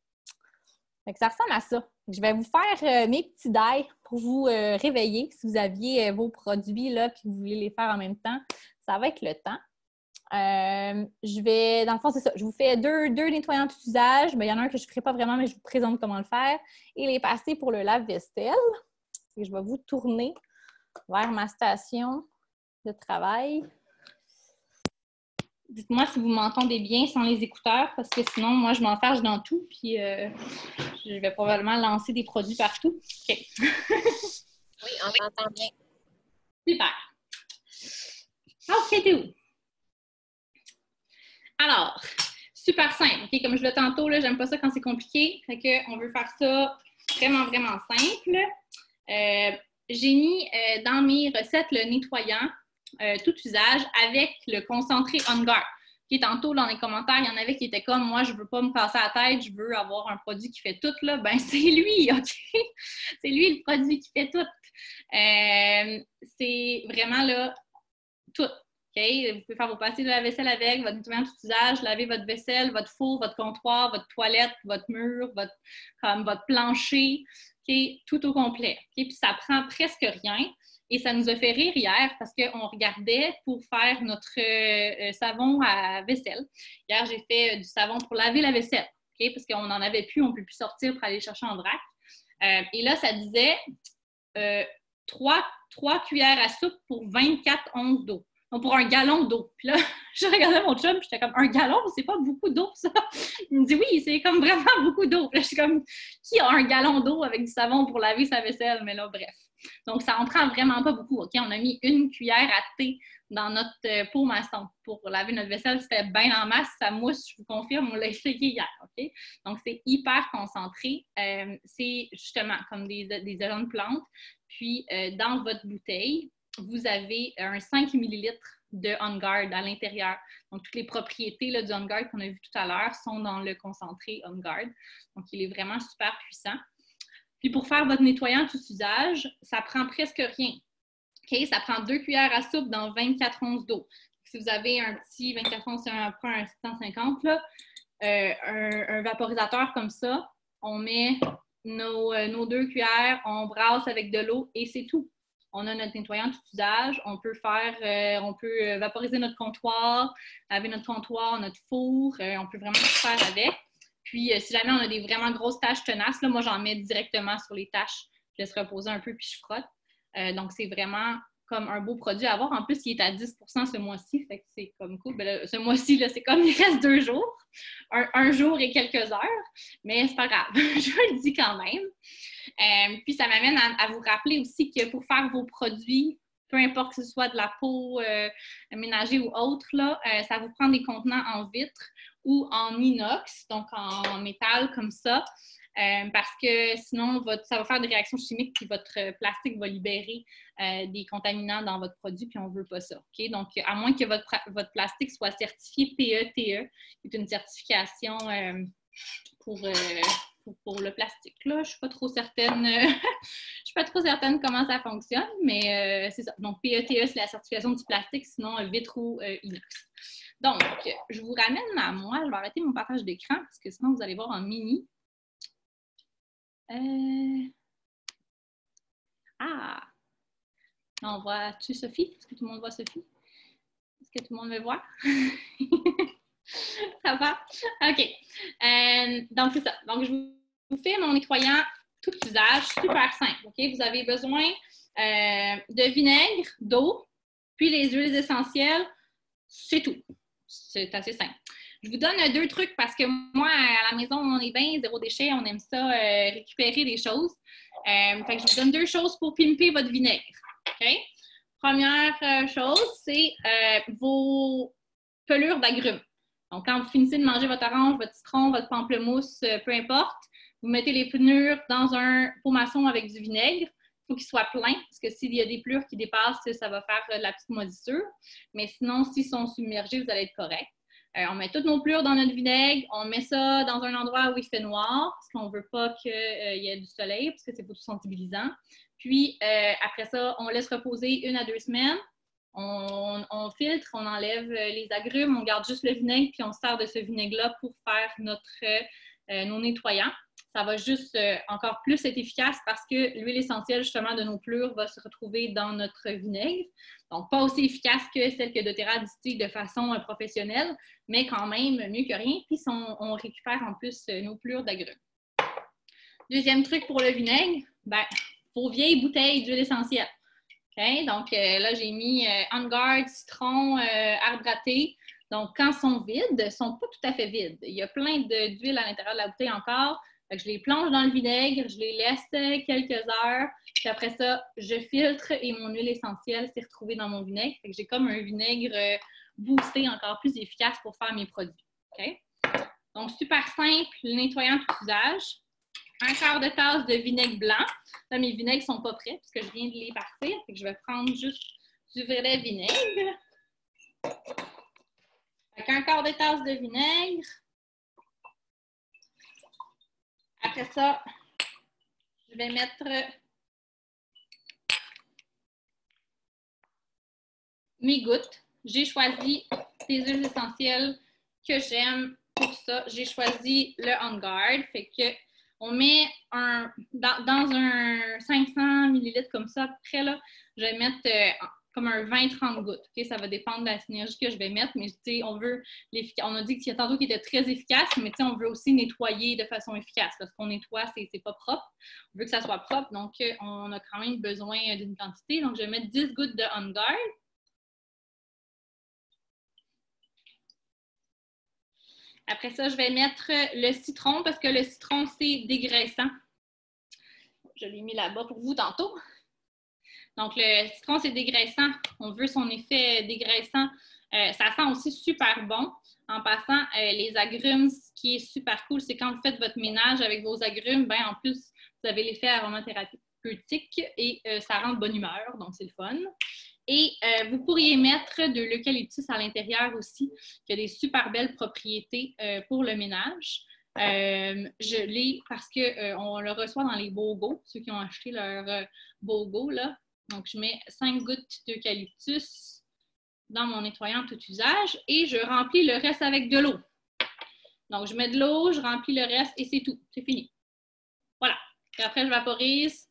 Fait que ça ressemble à ça. Je vais vous faire mes petits dailles pour vous réveiller. Si vous aviez vos produits là et que vous voulez les faire en même temps, ça va être le temps. Dans le fond, c'est ça. Je vous fais deux nettoyants tout usage. Il y en a un que je ne ferai pas vraiment, mais je vous présente comment le faire. Et les passer pour le lave-vaisselle. Et je vais vous tourner vers ma station de travail. Dites-moi si vous m'entendez bien sans les écouteurs, parce que sinon, moi, je m'enfarge dans tout, puis je vais probablement lancer des produits partout. OK. Oui, on m'entend bien. Super. OK, t'es où? Alors, super simple. Okay? Comme je le tantôt, là, j'aime pas ça quand c'est compliqué. Fait qu'on veut faire ça vraiment, vraiment simple. J'ai mis dans mes recettes le nettoyant tout usage avec le concentré On Guard. Okay, tantôt, dans les commentaires, il y en avait qui étaient comme « Moi, je veux pas me casser la tête, je veux avoir un produit qui fait tout. » là. Ben, c'est lui, OK? C'est lui le produit qui fait tout. C'est vraiment là, tout. Okay? Vous pouvez faire vos pastilles de la vaisselle avec, votre nettoyant tout usage, laver votre vaisselle, votre four, votre comptoir, votre toilette, votre mur, votre plancher, okay? Tout au complet. Okay? Puis ça prend presque rien. Et ça nous a fait rire hier parce qu'on regardait pour faire notre savon à vaisselle. Hier, j'ai fait du savon pour laver la vaisselle, okay? Parce qu'on n'en avait plus, on ne peut plus sortir pour aller chercher en vrac. Et là, ça disait 3 cuillères à soupe pour 24 onces d'eau. Donc, pour un gallon d'eau. Puis là, je regardais mon chum, puis j'étais comme, un gallon, c'est pas beaucoup d'eau, ça. Il me dit, oui, c'est comme vraiment beaucoup d'eau. Puis là, je suis comme, qui a un gallon d'eau avec du savon pour laver sa vaisselle? Mais là, bref. Donc, ça en prend vraiment pas beaucoup. OK? On a mis une cuillère à thé dans notre pot maçon pour laver notre vaisselle. C'était bien en masse, ça mousse, je vous confirme, on l'a essayé hier. OK? Donc, c'est hyper concentré. C'est justement comme des agents de plantes. Puis, dans votre bouteille, vous avez un 5 ml de On Guard à l'intérieur. Donc, toutes les propriétés là, du On Guard qu'on a vu tout à l'heure sont dans le concentré On Guard. Donc, il est vraiment super puissant. Puis, pour faire votre nettoyant tout usage, ça prend presque rien. OK? Ça prend 2 cuillères à soupe dans 24 onces d'eau. Si vous avez un petit 24 onces, un 750, là, un vaporisateur comme ça, on met nos 2 cuillères, on brasse avec de l'eau et c'est tout. On a notre nettoyant tout usage. On peut vaporiser notre comptoir, laver notre comptoir, notre four. On peut vraiment tout faire avec. Puis, si jamais on a des vraiment grosses taches tenaces, là, moi, j'en mets directement sur les taches. Je laisse reposer un peu, puis je frotte. Donc, c'est vraiment comme un beau produit à avoir. En plus, il est à 10 ce mois-ci, fait que c'est comme cool. Là, ce mois-ci, là, c'est comme il reste 2 jours. Un jour et quelques heures, mais c'est pas grave. Je vous le dis quand même. Puis, ça m'amène à vous rappeler aussi que pour faire vos produits, peu importe que ce soit de la peau ménagée ou autre, là, ça vous prend des contenants en vitre ou en inox, donc en métal comme ça. Parce que sinon, ça va faire des réactions chimiques puis votre plastique va libérer des contaminants dans votre produit, puis on ne veut pas ça. Okay? Donc, à moins que votre plastique soit certifié PETE, qui est une certification pour le plastique. Là, je ne suis pas trop certaine. Je suis pas trop certaine comment ça fonctionne, mais c'est ça. Donc, PETE, c'est la certification du plastique, sinon vitre ou inox. Donc, je vous ramène à moi. Je vais arrêter mon partage d'écran parce que sinon, vous allez voir en mini. On voit-tu Sophie? Est-ce que tout le monde voit Sophie? Est-ce que tout le monde me voit? Ça va? OK. Donc, c'est ça. Donc, je vous fais mon nettoyant tout usage, super simple. OK? Vous avez besoin de vinaigre, d'eau, puis les huiles essentielles. C'est tout. C'est assez simple. Je vous donne 2 trucs parce que moi, à la maison, on est bien zéro déchet. On aime ça récupérer des choses. Fait que je vous donne 2 choses pour pimper votre vinaigre. OK? Première chose, c'est vos pelures d'agrumes. Donc, quand vous finissez de manger votre orange, votre citron, votre pamplemousse, peu importe, vous mettez les pelures dans un pot maçon avec du vinaigre. Il faut qu'il soit plein, parce que s'il y a des pelures qui dépassent, ça va faire de la petite moisissure. Mais sinon, s'ils sont submergés, vous allez être correct. On met toutes nos pelures dans notre vinaigre, on met ça dans un endroit où il fait noir, parce qu'on ne veut pas qu'il y ait du soleil, parce que c'est photosensibilisant. Puis, après ça, on laisse reposer 1 à 2 semaines. On filtre, on enlève les agrumes, on garde juste le vinaigre, puis on se sert de ce vinaigre-là pour faire nos nettoyants. Ça va juste encore plus être efficace parce que l'huile essentielle, justement, de nos pelures va se retrouver dans notre vinaigre. Donc, pas aussi efficace que celle que doTERRA distille de façon professionnelle, mais quand même mieux que rien. Puis, on récupère en plus nos pelures d'agrumes. Deuxième truc pour le vinaigre, vos vieilles bouteilles d'huile essentielle. Okay? Donc, là, j'ai mis On Guard, citron, arbre à thé. Donc, quand ils sont vides, ils ne sont pas tout à fait vides. Il y a plein d'huile à l'intérieur de la bouteille encore. Fait que je les plonge dans le vinaigre, je les laisse quelques heures. Puis après ça, je filtre et mon huile essentielle s'est retrouvée dans mon vinaigre. Fait que j'ai comme un vinaigre boosté encore plus efficace pour faire mes produits. Okay? Donc, super simple, le nettoyant tout usage. 1/4 de tasse de vinaigre blanc. Là, mes vinaigres ne sont pas prêts parce que je viens de les partir. Fait que je vais prendre juste du vrai vinaigre. Fait qu'1/4 de tasse de vinaigre. Après ça, je vais mettre mes gouttes. J'ai choisi des huiles essentielles que j'aime pour ça. J'ai choisi le On Guard. Fait que on met dans un 500 ml comme ça. Après, là, je vais mettre comme un 20-30 gouttes. Okay? Ça va dépendre de la synergie que je vais mettre, mais on a dit qu'il y a tantôt qui était très efficace, mais on veut aussi nettoyer de façon efficace parce qu'on nettoie, c'est pas propre. On veut que ça soit propre, donc on a quand même besoin d'une quantité. Donc, je vais mettre 10 gouttes de On Guard. Après ça, je vais mettre le citron parce que le citron, c'est dégraissant. Je l'ai mis là-bas pour vous tantôt. Donc, le citron, c'est dégraissant. On veut son effet dégraissant. Ça sent aussi super bon. En passant, les agrumes, ce qui est super cool, c'est quand vous faites votre ménage avec vos agrumes, ben en plus, vous avez l'effet aromathérapeutique et ça rend de bonne humeur, donc c'est le fun. Et vous pourriez mettre de l'eucalyptus à l'intérieur aussi, qui a des super belles propriétés pour le ménage. Je l'ai parce qu'on le reçoit dans les bogos, ceux qui ont acheté leur bogo, là. Donc, je mets 5 gouttes d'eucalyptus dans mon nettoyant tout usage et je remplis le reste avec de l'eau. Donc, je mets de l'eau, je remplis le reste et c'est tout. C'est fini. Voilà. Et après, je vaporise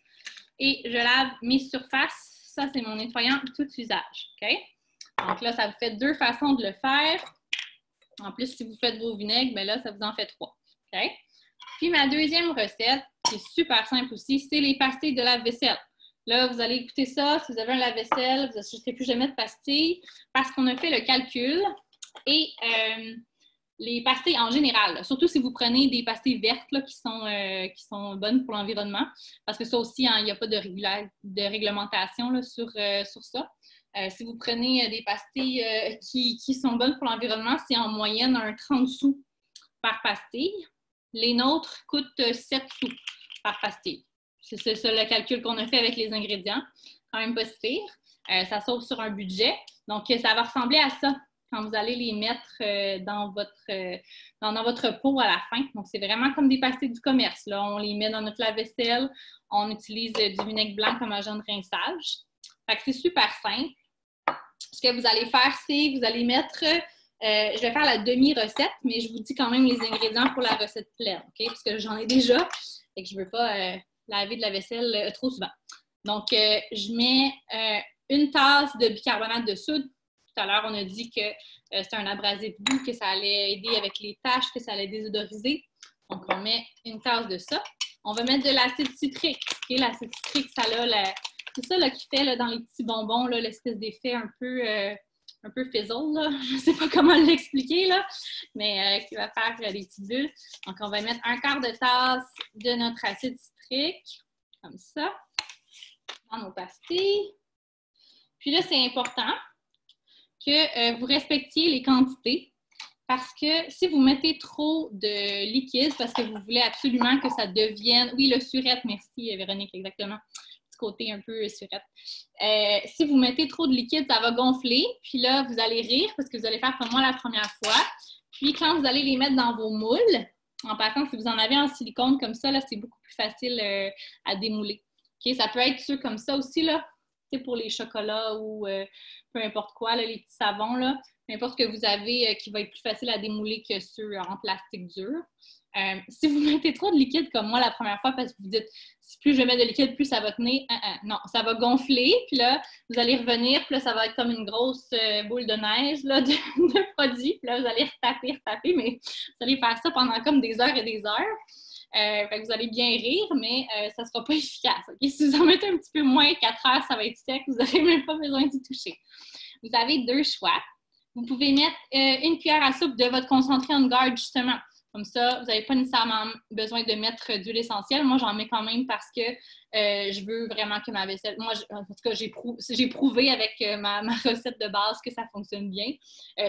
et je lave mes surfaces. Ça, c'est mon nettoyant tout usage. OK? Donc là, ça vous fait 2 façons de le faire. En plus, si vous faites vos vinaigres, bien là, ça vous en fait 3. OK? Puis ma deuxième recette, qui est super simple aussi, c'est les pastilles de lave-vaisselle. Là, vous allez écouter ça. Si vous avez un lave-vaisselle, vous n'achèterez plus jamais de pastilles parce qu'on a fait le calcul. Et les pastilles en général, là, surtout si vous prenez des pastilles vertes là, qui sont bonnes pour l'environnement, parce que ça aussi, il n'y a pas de réglementation là, sur ça. Si vous prenez des pastilles qui sont bonnes pour l'environnement, c'est en moyenne un 30 sous par pastille. Les nôtres coûtent 7 sous par pastille. C'est ça le calcul qu'on a fait avec les ingrédients. Quand même pas si pire. Ça sauve sur un budget. Donc, ça va ressembler à ça quand vous allez les mettre dans votre pot à la fin. Donc, c'est vraiment comme des pastilles du commerce. Là. On les met dans notre lave-vaisselle. On utilise du vinaigre blanc comme agent de rinçage. Fait que c'est super simple. Ce que vous allez faire, c'est vous allez mettre... je vais faire la demi-recette, mais je vous dis quand même les ingrédients pour la recette pleine, OK? Parce que j'en ai déjà et que je ne veux pas laver de la vaisselle trop souvent. Donc, je mets 1 tasse de bicarbonate de soude. Tout à l'heure, on a dit que c'était un abrasif doux, que ça allait aider avec les taches, que ça allait désodoriser. Donc, on met 1 tasse de ça. On va mettre de l'acide citrique. Okay? L'acide citrique, ça a c'est ça là, qui fait là, dans les petits bonbons l'espèce d'effet un peu fizzle, là. Je ne sais pas comment l'expliquer, là, mais qui va faire des petites bulles. Donc, on va mettre 1/4 de tasse de notre acide citrique, comme ça, dans nos pastilles. Puis là, c'est important que vous respectiez les quantités parce que si vous mettez trop de liquide, parce que vous voulez absolument que ça devienne... Oui, le surette, merci Véronique, exactement. Côté un peu surette. Si vous mettez trop de liquide, ça va gonfler. Puis là, vous allez rire parce que vous allez faire comme moi la première fois. Puis quand vous allez les mettre dans vos moules, en passant, si vous en avez en silicone comme ça, là, c'est beaucoup plus facile à démouler. Okay? Ça peut être ceux comme ça aussi, là, pour les chocolats ou peu importe quoi, là, les petits savons, là, peu importe ce que vous avez qui va être plus facile à démouler que ceux en plastique dur. Si vous mettez trop de liquide comme moi la première fois parce que vous dites si plus je mets de liquide, plus ça va tenir, non, ça va gonfler, puis là, vous allez revenir, puis là, ça va être comme une grosse boule de neige là, de produits, puis là, vous allez retaper, mais vous allez faire ça pendant comme des heures et des heures. Fait que vous allez bien rire, mais ça ne sera pas efficace. Okay? Si vous en mettez un petit peu moins, 4 heures, ça va être sec, vous n'aurez même pas besoin d'y toucher. Vous avez 2 choix. Vous pouvez mettre 1 cuillère à soupe de votre concentré on guard, justement. Comme ça, vous n'avez pas nécessairement besoin de mettre d'huile essentielle. Moi, j'en mets quand même parce que je veux vraiment que ma vaisselle... Moi, en tout cas, j'ai prouvé avec ma recette de base que ça fonctionne bien.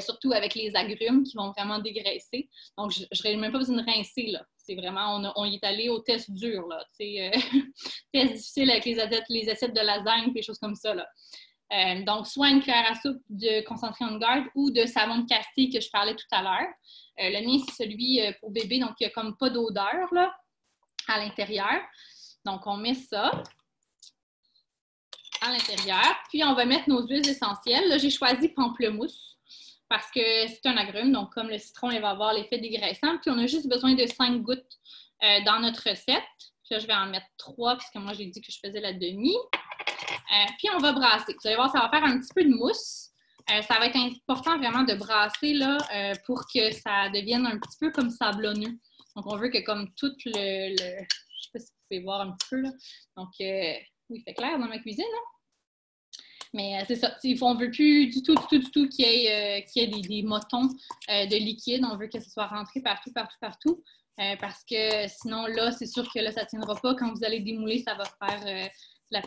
Surtout avec les agrumes qui vont vraiment dégraisser. Donc, je n'aurais même pas besoin de rincer, là. C'est vraiment... On y est allé au test dur, là. Test difficile avec les assiettes de lasagne et des choses comme ça, là. Donc, soit 1 cuillère à soupe de concentré on guard ou de savon de Castille que je parlais tout à l'heure. Le mien, c'est celui pour bébé, donc il n'y a comme pas d'odeur là, à l'intérieur. Donc, on met ça à l'intérieur. Puis, on va mettre nos huiles essentielles. Là, j'ai choisi pamplemousse parce que c'est un agrume. Donc, comme le citron, il va avoir l'effet dégraissant. Puis, on a juste besoin de 5 gouttes dans notre recette. Puis là, je vais en mettre 3 parce que moi, j'ai dit que je faisais la demi. Puis, on va brasser. Vous allez voir, ça va faire un petit peu de mousse. Ça va être important vraiment de brasser là, pour que ça devienne un petit peu comme sablonneux. Donc, on veut que comme tout je ne sais pas si vous pouvez voir un petit peu là. Donc, oui, il fait clair dans ma cuisine. Hein? Mais c'est ça. On ne veut plus du tout qu'il y ait des motons de liquide. On veut que ce soit rentré partout. Parce que sinon, là, c'est sûr que là, ça ne tiendra pas. Quand vous allez démouler, ça va faire de la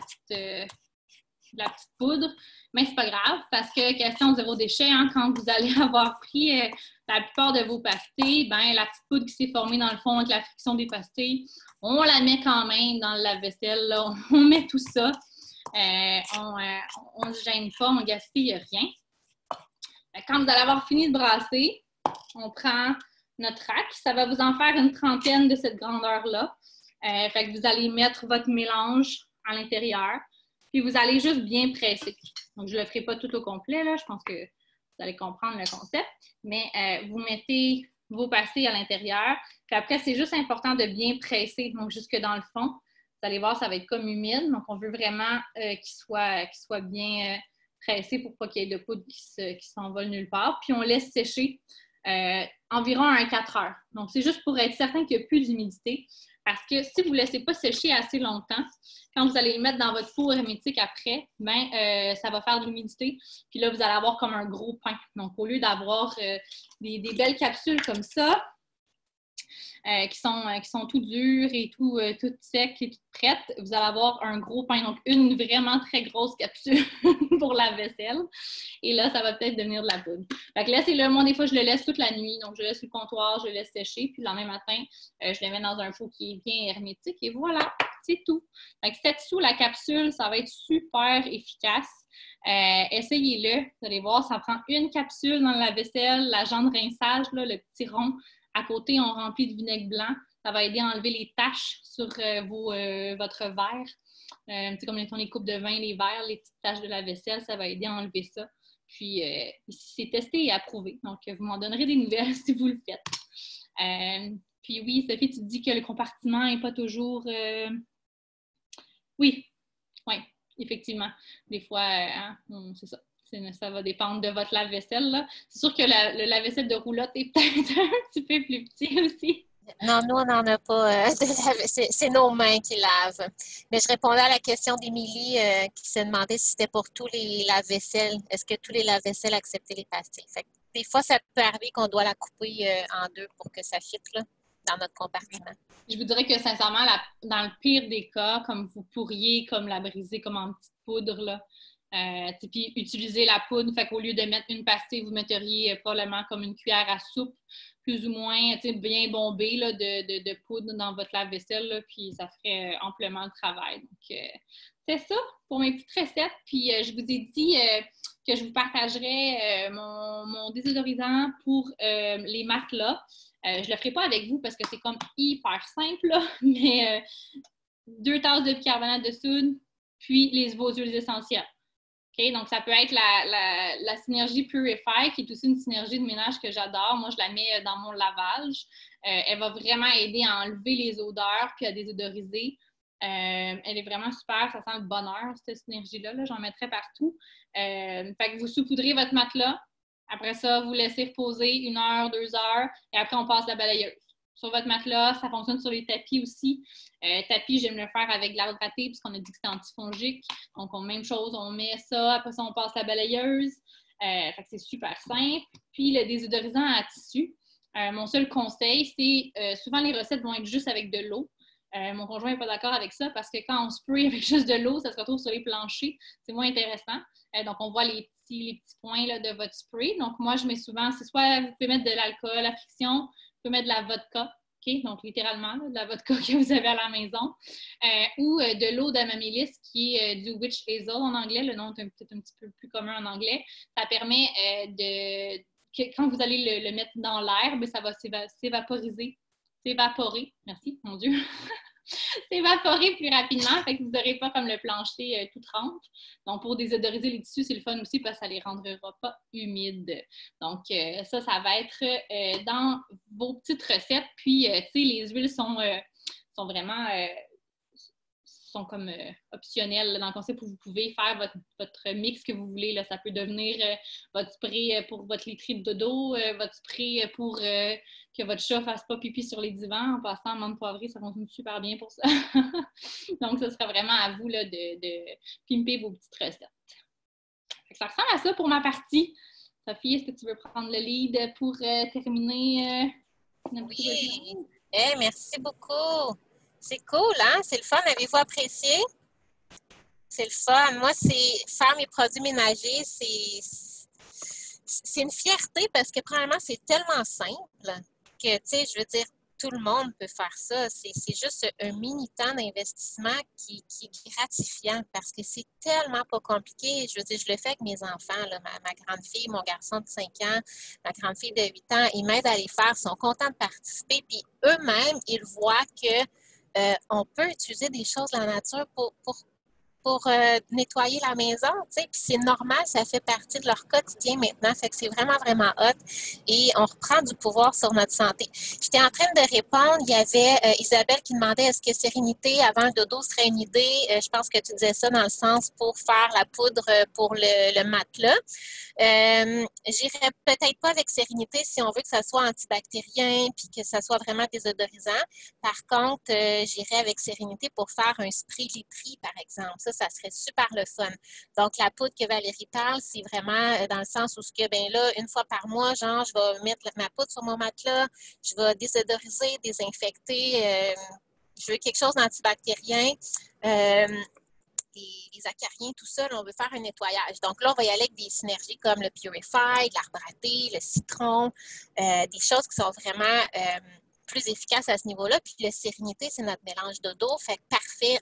petite poudre. Mais c'est pas grave, parce que question zéro déchet, hein, quand vous allez avoir pris la plupart de vos pastilles, ben la petite poudre qui s'est formée dans le fond avec la friction des pastilles, on la met quand même dans le lave-vaisselle. Là. On met tout ça. On ne se gêne pas, on ne gaspille rien. Quand vous allez avoir fini de brasser, on prend notre rack. Ça va vous en faire une trentaine de cette grandeur-là. Fait que vous allez mettre votre mélange à l'intérieur. Puis vous allez juste bien presser. Donc, je ne le ferai pas tout au complet, là. Je pense que vous allez comprendre le concept. Mais vous mettez vos pastilles à l'intérieur. Puis après, c'est juste important de bien presser, donc jusque dans le fond. Vous allez voir, ça va être comme humide. Donc, on veut vraiment qu'il soit bien pressé pour pas qu'il y ait de poudre qui s'envole nulle part. Puis, on laisse sécher environ 4 heures. Donc, c'est juste pour être certain qu'il n'y a plus d'humidité. Parce que si vous ne laissez pas sécher assez longtemps, quand vous allez le mettre dans votre four hermétique après, ça va faire de l'humidité. Puis là, vous allez avoir comme un gros pain. Donc, au lieu d'avoir des belles capsules comme ça, qui sont tout dures et tout secs et toutes prêtes, vous allez avoir un gros pain, donc une vraiment très grosse capsule pour la vaisselle. Et là, ça va peut-être devenir de la poudre. Fait que là, moi, des fois, je le laisse toute la nuit. Donc, je le laisse sur le comptoir, je le laisse sécher. Puis le lendemain matin, je le mets dans un four qui est bien hermétique. Et voilà, c'est tout. Fait que cette sous la capsule, ça va être super efficace. Essayez-le. Vous allez voir, ça prend une capsule dans la vaisselle, la genre de rinçage, là, le petit rond. À côté, on remplit de vinaigre blanc. Ça va aider à enlever les taches sur votre verre. Comme les coupes de vin, les verres, les petites taches de la vaisselle, ça va aider à enlever ça. Puis, c'est testé et approuvé. Donc, vous m'en donnerez des nouvelles si vous le faites. Puis oui, Sophie, tu te dis que le compartiment n'est pas toujours... Oui, effectivement. Des fois, c'est ça. Ça va dépendre de votre lave-vaisselle. Là. C'est sûr que le lave-vaisselle de roulotte est peut-être un petit peu plus petit aussi. Non, nous, on n'en a pas de lave-vaisselle. C'est nos mains qui lavent. Mais je répondais à la question d'Émilie qui se demandait si c'était pour tous les lave-vaisselles. Est-ce que tous les lave-vaisselles acceptaient les pastilles? Fait que des fois, ça peut arriver qu'on doit la couper en deux pour que ça fitte là, dans notre compartiment. Je vous dirais que sincèrement, dans le pire des cas, comme vous pourriez comme la briser comme en petite poudre, là, puis utiliser la poudre, fait qu'au lieu de mettre une pastille, vous metteriez probablement comme une cuillère à soupe, plus ou moins bien bombée là, de poudre dans votre lave-vaisselle, là, puis ça ferait amplement le travail. Donc, c'est ça pour mes petites recettes. Puis, je vous ai dit que je vous partagerais mon désodorisant pour les matelas. Je ne le ferai pas avec vous parce que c'est comme hyper simple, là, mais 2 tasses de bicarbonate de soude, puis vos huiles essentielles. Okay? Donc, ça peut être la Synergie Purify, qui est aussi une synergie de ménage que j'adore. Moi, je la mets dans mon lavage. Elle va vraiment aider à enlever les odeurs puis à désodoriser. Elle est vraiment super. Ça sent le bonheur, cette synergie-là. Là. J'en mettrai partout. Fait que vous saupoudrez votre matelas. Après ça, vous laissez reposer 1 heure, 2 heures. Et après, on passe la balayeuse. Sur votre matelas, ça fonctionne sur les tapis aussi. Tapis, j'aime le faire avec de l'arbre à thé puisqu'on a dit que c'était antifongique. Donc, même chose, on met ça. Après ça, on passe la balayeuse. Fait que c'est super simple. Puis, le désodorisant à tissu. Mon seul conseil, c'est souvent les recettes vont être juste avec de l'eau. Mon conjoint n'est pas d'accord avec ça parce que quand on spray avec juste de l'eau, ça se retrouve sur les planchers. C'est moins intéressant. Donc, on voit les petits points là, de votre spray. Donc, moi, je mets souvent, c'est soit vous pouvez mettre de l'alcool à friction, vous pouvez mettre de la vodka, okay? Donc littéralement, là, de la vodka que vous avez à la maison, ou de l'eau d'amamélis qui est du witch hazel en anglais. Le nom est peut-être un petit peu plus commun en anglais. Ça permet que quand vous allez le mettre dans l'air, ça va s'évaporer. Merci, mon Dieu. S'évaporer plus rapidement, fait que vous n'aurez pas comme le plancher tout trempe. Donc, pour désodoriser les tissus, c'est le fun aussi parce que ça ne les rendra pas humides. Donc, ça va être dans vos petites recettes. Puis, tu sais, les huiles sont vraiment sont comme optionnelles là, dans le concept où vous pouvez faire votre mix que vous voulez. Là. Ça peut devenir votre spray pour votre literie de dodo, votre spray pour que votre chat ne fasse pas pipi sur les divans. En passant, menthe poivrée, ça fonctionne super bien pour ça. Donc, ce sera vraiment à vous là, de pimper vos petites recettes. Ça ressemble à ça pour ma partie. Sophie, est-ce que tu veux prendre le lead pour terminer notre petit Oui. webinaire? Merci beaucoup. C'est cool, hein? C'est le fun. Avez-vous apprécié? C'est le fun. Moi, c'est faire mes produits ménagers, c'est une fierté parce que, premièrement, c'est tellement simple que, tu sais, je veux dire, tout le monde peut faire ça. C'est juste un mini temps d'investissement qui est gratifiant parce que c'est tellement pas compliqué. Je veux dire, je le fais avec mes enfants, là, ma grande fille, mon garçon de 5 ans, ma grande fille de 8 ans, ils m'aident à les faire, ils sont contents de participer, puis eux-mêmes, ils voient que on peut utiliser des choses de la nature pour nettoyer la maison, tu sais, puis c'est normal, ça fait partie de leur quotidien maintenant, fait que c'est vraiment, vraiment hot et on reprend du pouvoir sur notre santé. J'étais en train de répondre, il y avait Isabelle qui demandait est-ce que sérénité avant le dodo serait une idée? Je pense que tu disais ça dans le sens pour faire la poudre pour le matelas. J'irais peut-être pas avec sérénité si on veut que ça soit antibactérien puis que ça soit vraiment désodorisant. Par contre, j'irais avec sérénité pour faire un spray literie, par exemple. Ça serait super le fun. Donc, la poudre que Valérie parle, c'est vraiment dans le sens où, ben là, une fois par mois, genre, je vais mettre ma poudre sur mon matelas, je vais désodoriser, désinfecter. Je veux quelque chose d'antibactérien. Les acariens, tout ça, là, on veut faire un nettoyage. Donc là, on va y aller avec des synergies comme le Purify, l'arbre à thé, le citron, des choses qui sont vraiment plus efficaces à ce niveau-là. Puis le sérénité, c'est notre mélange de d'eau, fait parfait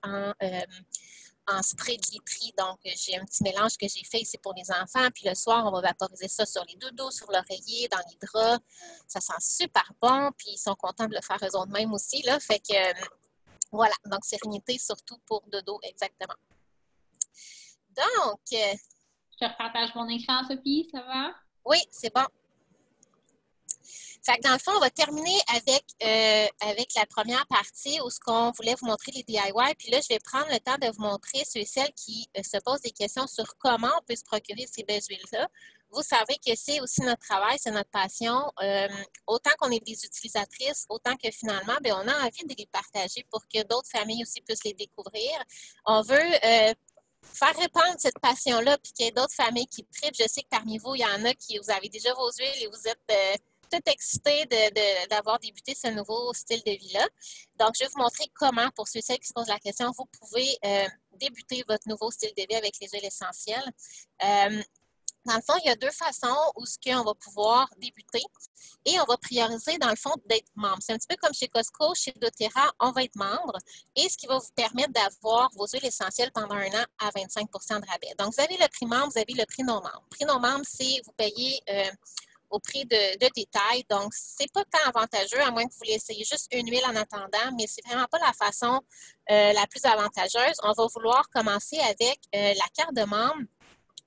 en spray de literie. Donc, j'ai un petit mélange que j'ai fait ici pour les enfants. Puis le soir, on va vaporiser ça sur les doudous, sur l'oreiller, dans les draps. Ça sent super bon. Puis ils sont contents de le faire eux autres mêmes aussi. Là. Fait que voilà. Donc, sérénité surtout pour dodo, exactement. Donc, Je repartage mon écran, Sophie, ça va? oui, c'est bon. Fait que dans le fond, on va terminer avec la première partie où ce qu'on voulait vous montrer les DIY. Puis là, je vais prendre le temps de vous montrer ceux et celles qui se posent des questions sur comment on peut se procurer ces belles huiles-là. Vous savez que c'est aussi notre travail, c'est notre passion. Autant qu'on est des utilisatrices, autant que finalement, bien, on a envie de les partager pour que d'autres familles aussi puissent les découvrir. On veut faire répandre cette passion-là, puis qu'il y ait d'autres familles qui trippent. Je sais que parmi vous, il y en a qui, vous avez déjà vos huiles et vous êtes tout excités d'avoir débuté ce nouveau style de vie-là. Donc, je vais vous montrer comment, pour ceux et celles qui se posent la question, vous pouvez débuter votre nouveau style de vie avec les huiles essentielles. Dans le fond, il y a deux façons où on va pouvoir débuter et on va prioriser, dans le fond, d'être membre. C'est un petit peu comme chez Costco, chez doTERRA, on va être membre et ce qui va vous permettre d'avoir vos huiles essentielles pendant un an à 25 de rabais. Donc, vous avez le prix membre, vous avez le prix non membre. Prix non membre, c'est vous payez au prix de détail. Donc, c'est pas tant avantageux, à moins que vous l'essayez juste une huile en attendant, mais c'est vraiment pas la façon la plus avantageuse. On va vouloir commencer avec la carte de membre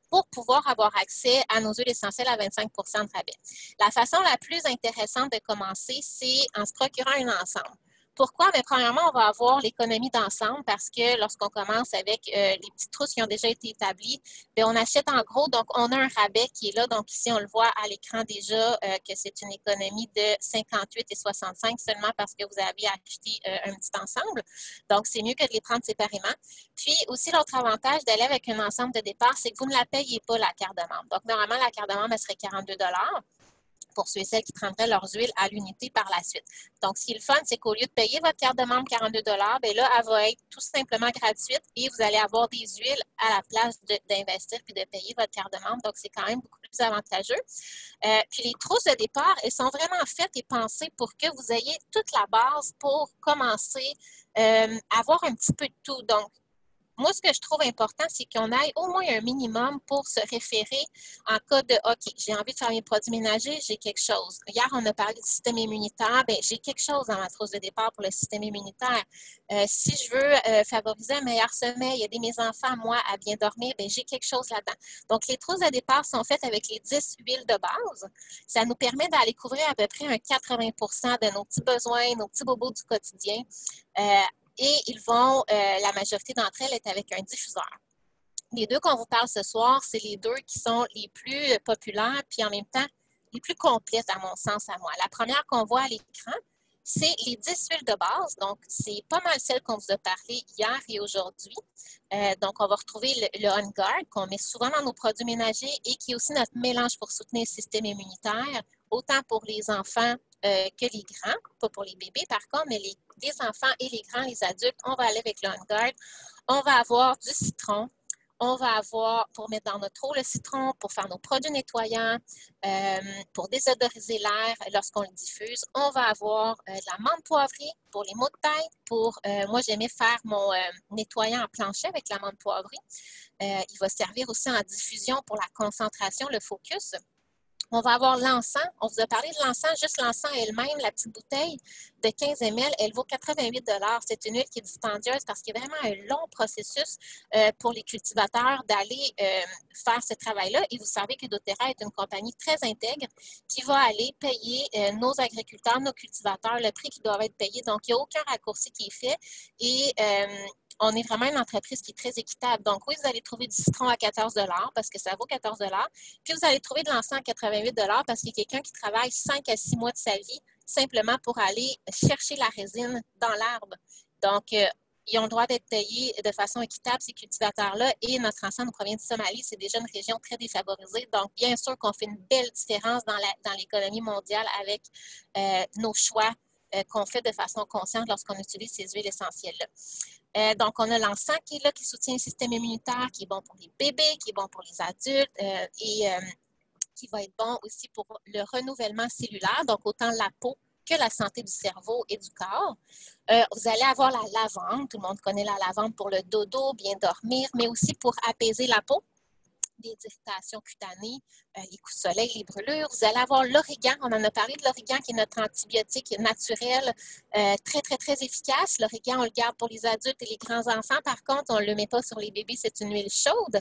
pour pouvoir avoir accès à nos huiles essentielles à 25 de rabais. La façon la plus intéressante de commencer, c'est en se procurant un ensemble. Pourquoi? Bien, premièrement, on va avoir l'économie d'ensemble parce que lorsqu'on commence avec les petites trousses qui ont déjà été établies, bien, on achète en gros, donc on a un rabais qui est là. Donc ici, on le voit à l'écran déjà que c'est une économie de 58,65 seulement parce que vous avez acheté un petit ensemble. Donc, c'est mieux que de les prendre séparément. Puis aussi, l'autre avantage d'aller avec un ensemble de départ, c'est que vous ne la payez pas, la carte de membre. Donc, normalement, la carte de membre, elle serait 42 pour ceux et celles qui prendraient leurs huiles à l'unité par la suite. Donc, ce qui est le fun, c'est qu'au lieu de payer votre carte de membre 42 bien là, elle va être tout simplement gratuite et vous allez avoir des huiles à la place d'investir puis de payer votre carte de membre. Donc, c'est quand même beaucoup plus avantageux. Puis, les trousses de départ, elles sont vraiment faites et pensées pour que vous ayez toute la base pour commencer à avoir un petit peu de tout. Donc, moi, ce que je trouve important, c'est qu'on aille au moins un minimum pour se référer en cas de OK, j'ai envie de faire mes produits ménagers, j'ai quelque chose. Hier, on a parlé du système immunitaire, bien, j'ai quelque chose dans ma trousse de départ pour le système immunitaire. Si je veux favoriser un meilleur sommeil, aider mes enfants, moi, à bien dormir, bien, j'ai quelque chose là-dedans. Donc, les trousses de départ sont faites avec les 10 huiles de base. Ça nous permet d'aller couvrir à peu près un 80 de nos petits besoins, nos petits bobos du quotidien. Et la majorité d'entre elles est avec un diffuseur. Les deux qu'on vous parle ce soir, c'est les deux qui sont les plus populaires, puis en même temps, les plus complètes à mon sens à moi. La première qu'on voit à l'écran, c'est les 10 huiles de base. Donc, c'est pas mal celles qu'on vous a parlé hier et aujourd'hui. Donc, on va retrouver le On Guard qu'on met souvent dans nos produits ménagers et qui est aussi notre mélange pour soutenir le système immunitaire, autant pour les enfants que les grands, pas pour les bébés par contre, mais les enfants et les grands, les adultes, on va aller avec le On Guard. On va avoir du citron. On va avoir, pour mettre dans notre eau, le citron, pour faire nos produits nettoyants, pour désodoriser l'air lorsqu'on le diffuse. On va avoir de la menthe poivrée pour les maux de tête. Moi, j'aimais faire mon nettoyant en plancher avec la menthe poivrée. Il va servir aussi en diffusion pour la concentration, le focus. On va avoir l'encens. On vous a parlé de l'encens, juste l'encens elle-même, la petite bouteille de 15 ml, elle vaut 88 $. C'est une huile qui est dispendieuse parce qu'il y a vraiment un long processus pour les cultivateurs d'aller faire ce travail-là. Et vous savez que doTERRA est une compagnie très intègre qui va aller payer nos agriculteurs, nos cultivateurs, le prix qui doit être payé. Donc, il n'y a aucun raccourci qui est fait. Et on est vraiment une entreprise qui est très équitable. Donc, oui, vous allez trouver du citron à 14 $ parce que ça vaut 14 $. Puis, vous allez trouver de l'encens à 88 $ parce qu'il y a quelqu'un qui travaille 5 à 6 mois de sa vie simplement pour aller chercher la résine dans l'arbre. Donc, ils ont le droit d'être payés de façon équitable, ces cultivateurs-là. Et notre encens nous provient du Somalie. C'est déjà une région très défavorisée. Donc, bien sûr qu'on fait une belle différence dans l'économie mondiale avec nos choix qu'on fait de façon consciente lorsqu'on utilise ces huiles essentielles-là. Donc, on a l'encens qui est là, qui soutient le système immunitaire, qui est bon pour les bébés, qui est bon pour les adultes et qui va être bon aussi pour le renouvellement cellulaire, donc autant la peau que la santé du cerveau et du corps. Vous allez avoir la lavande. Tout le monde connaît la lavande pour le dodo, bien dormir, mais aussi pour apaiser la peau, des irritations cutanées, les coups de soleil, les brûlures. Vous allez avoir l'origan. On en a parlé de l'origan qui est notre antibiotique naturel très, très, très efficace. L'origan, on le garde pour les adultes et les grands-enfants. Par contre, on ne le met pas sur les bébés. C'est une huile chaude,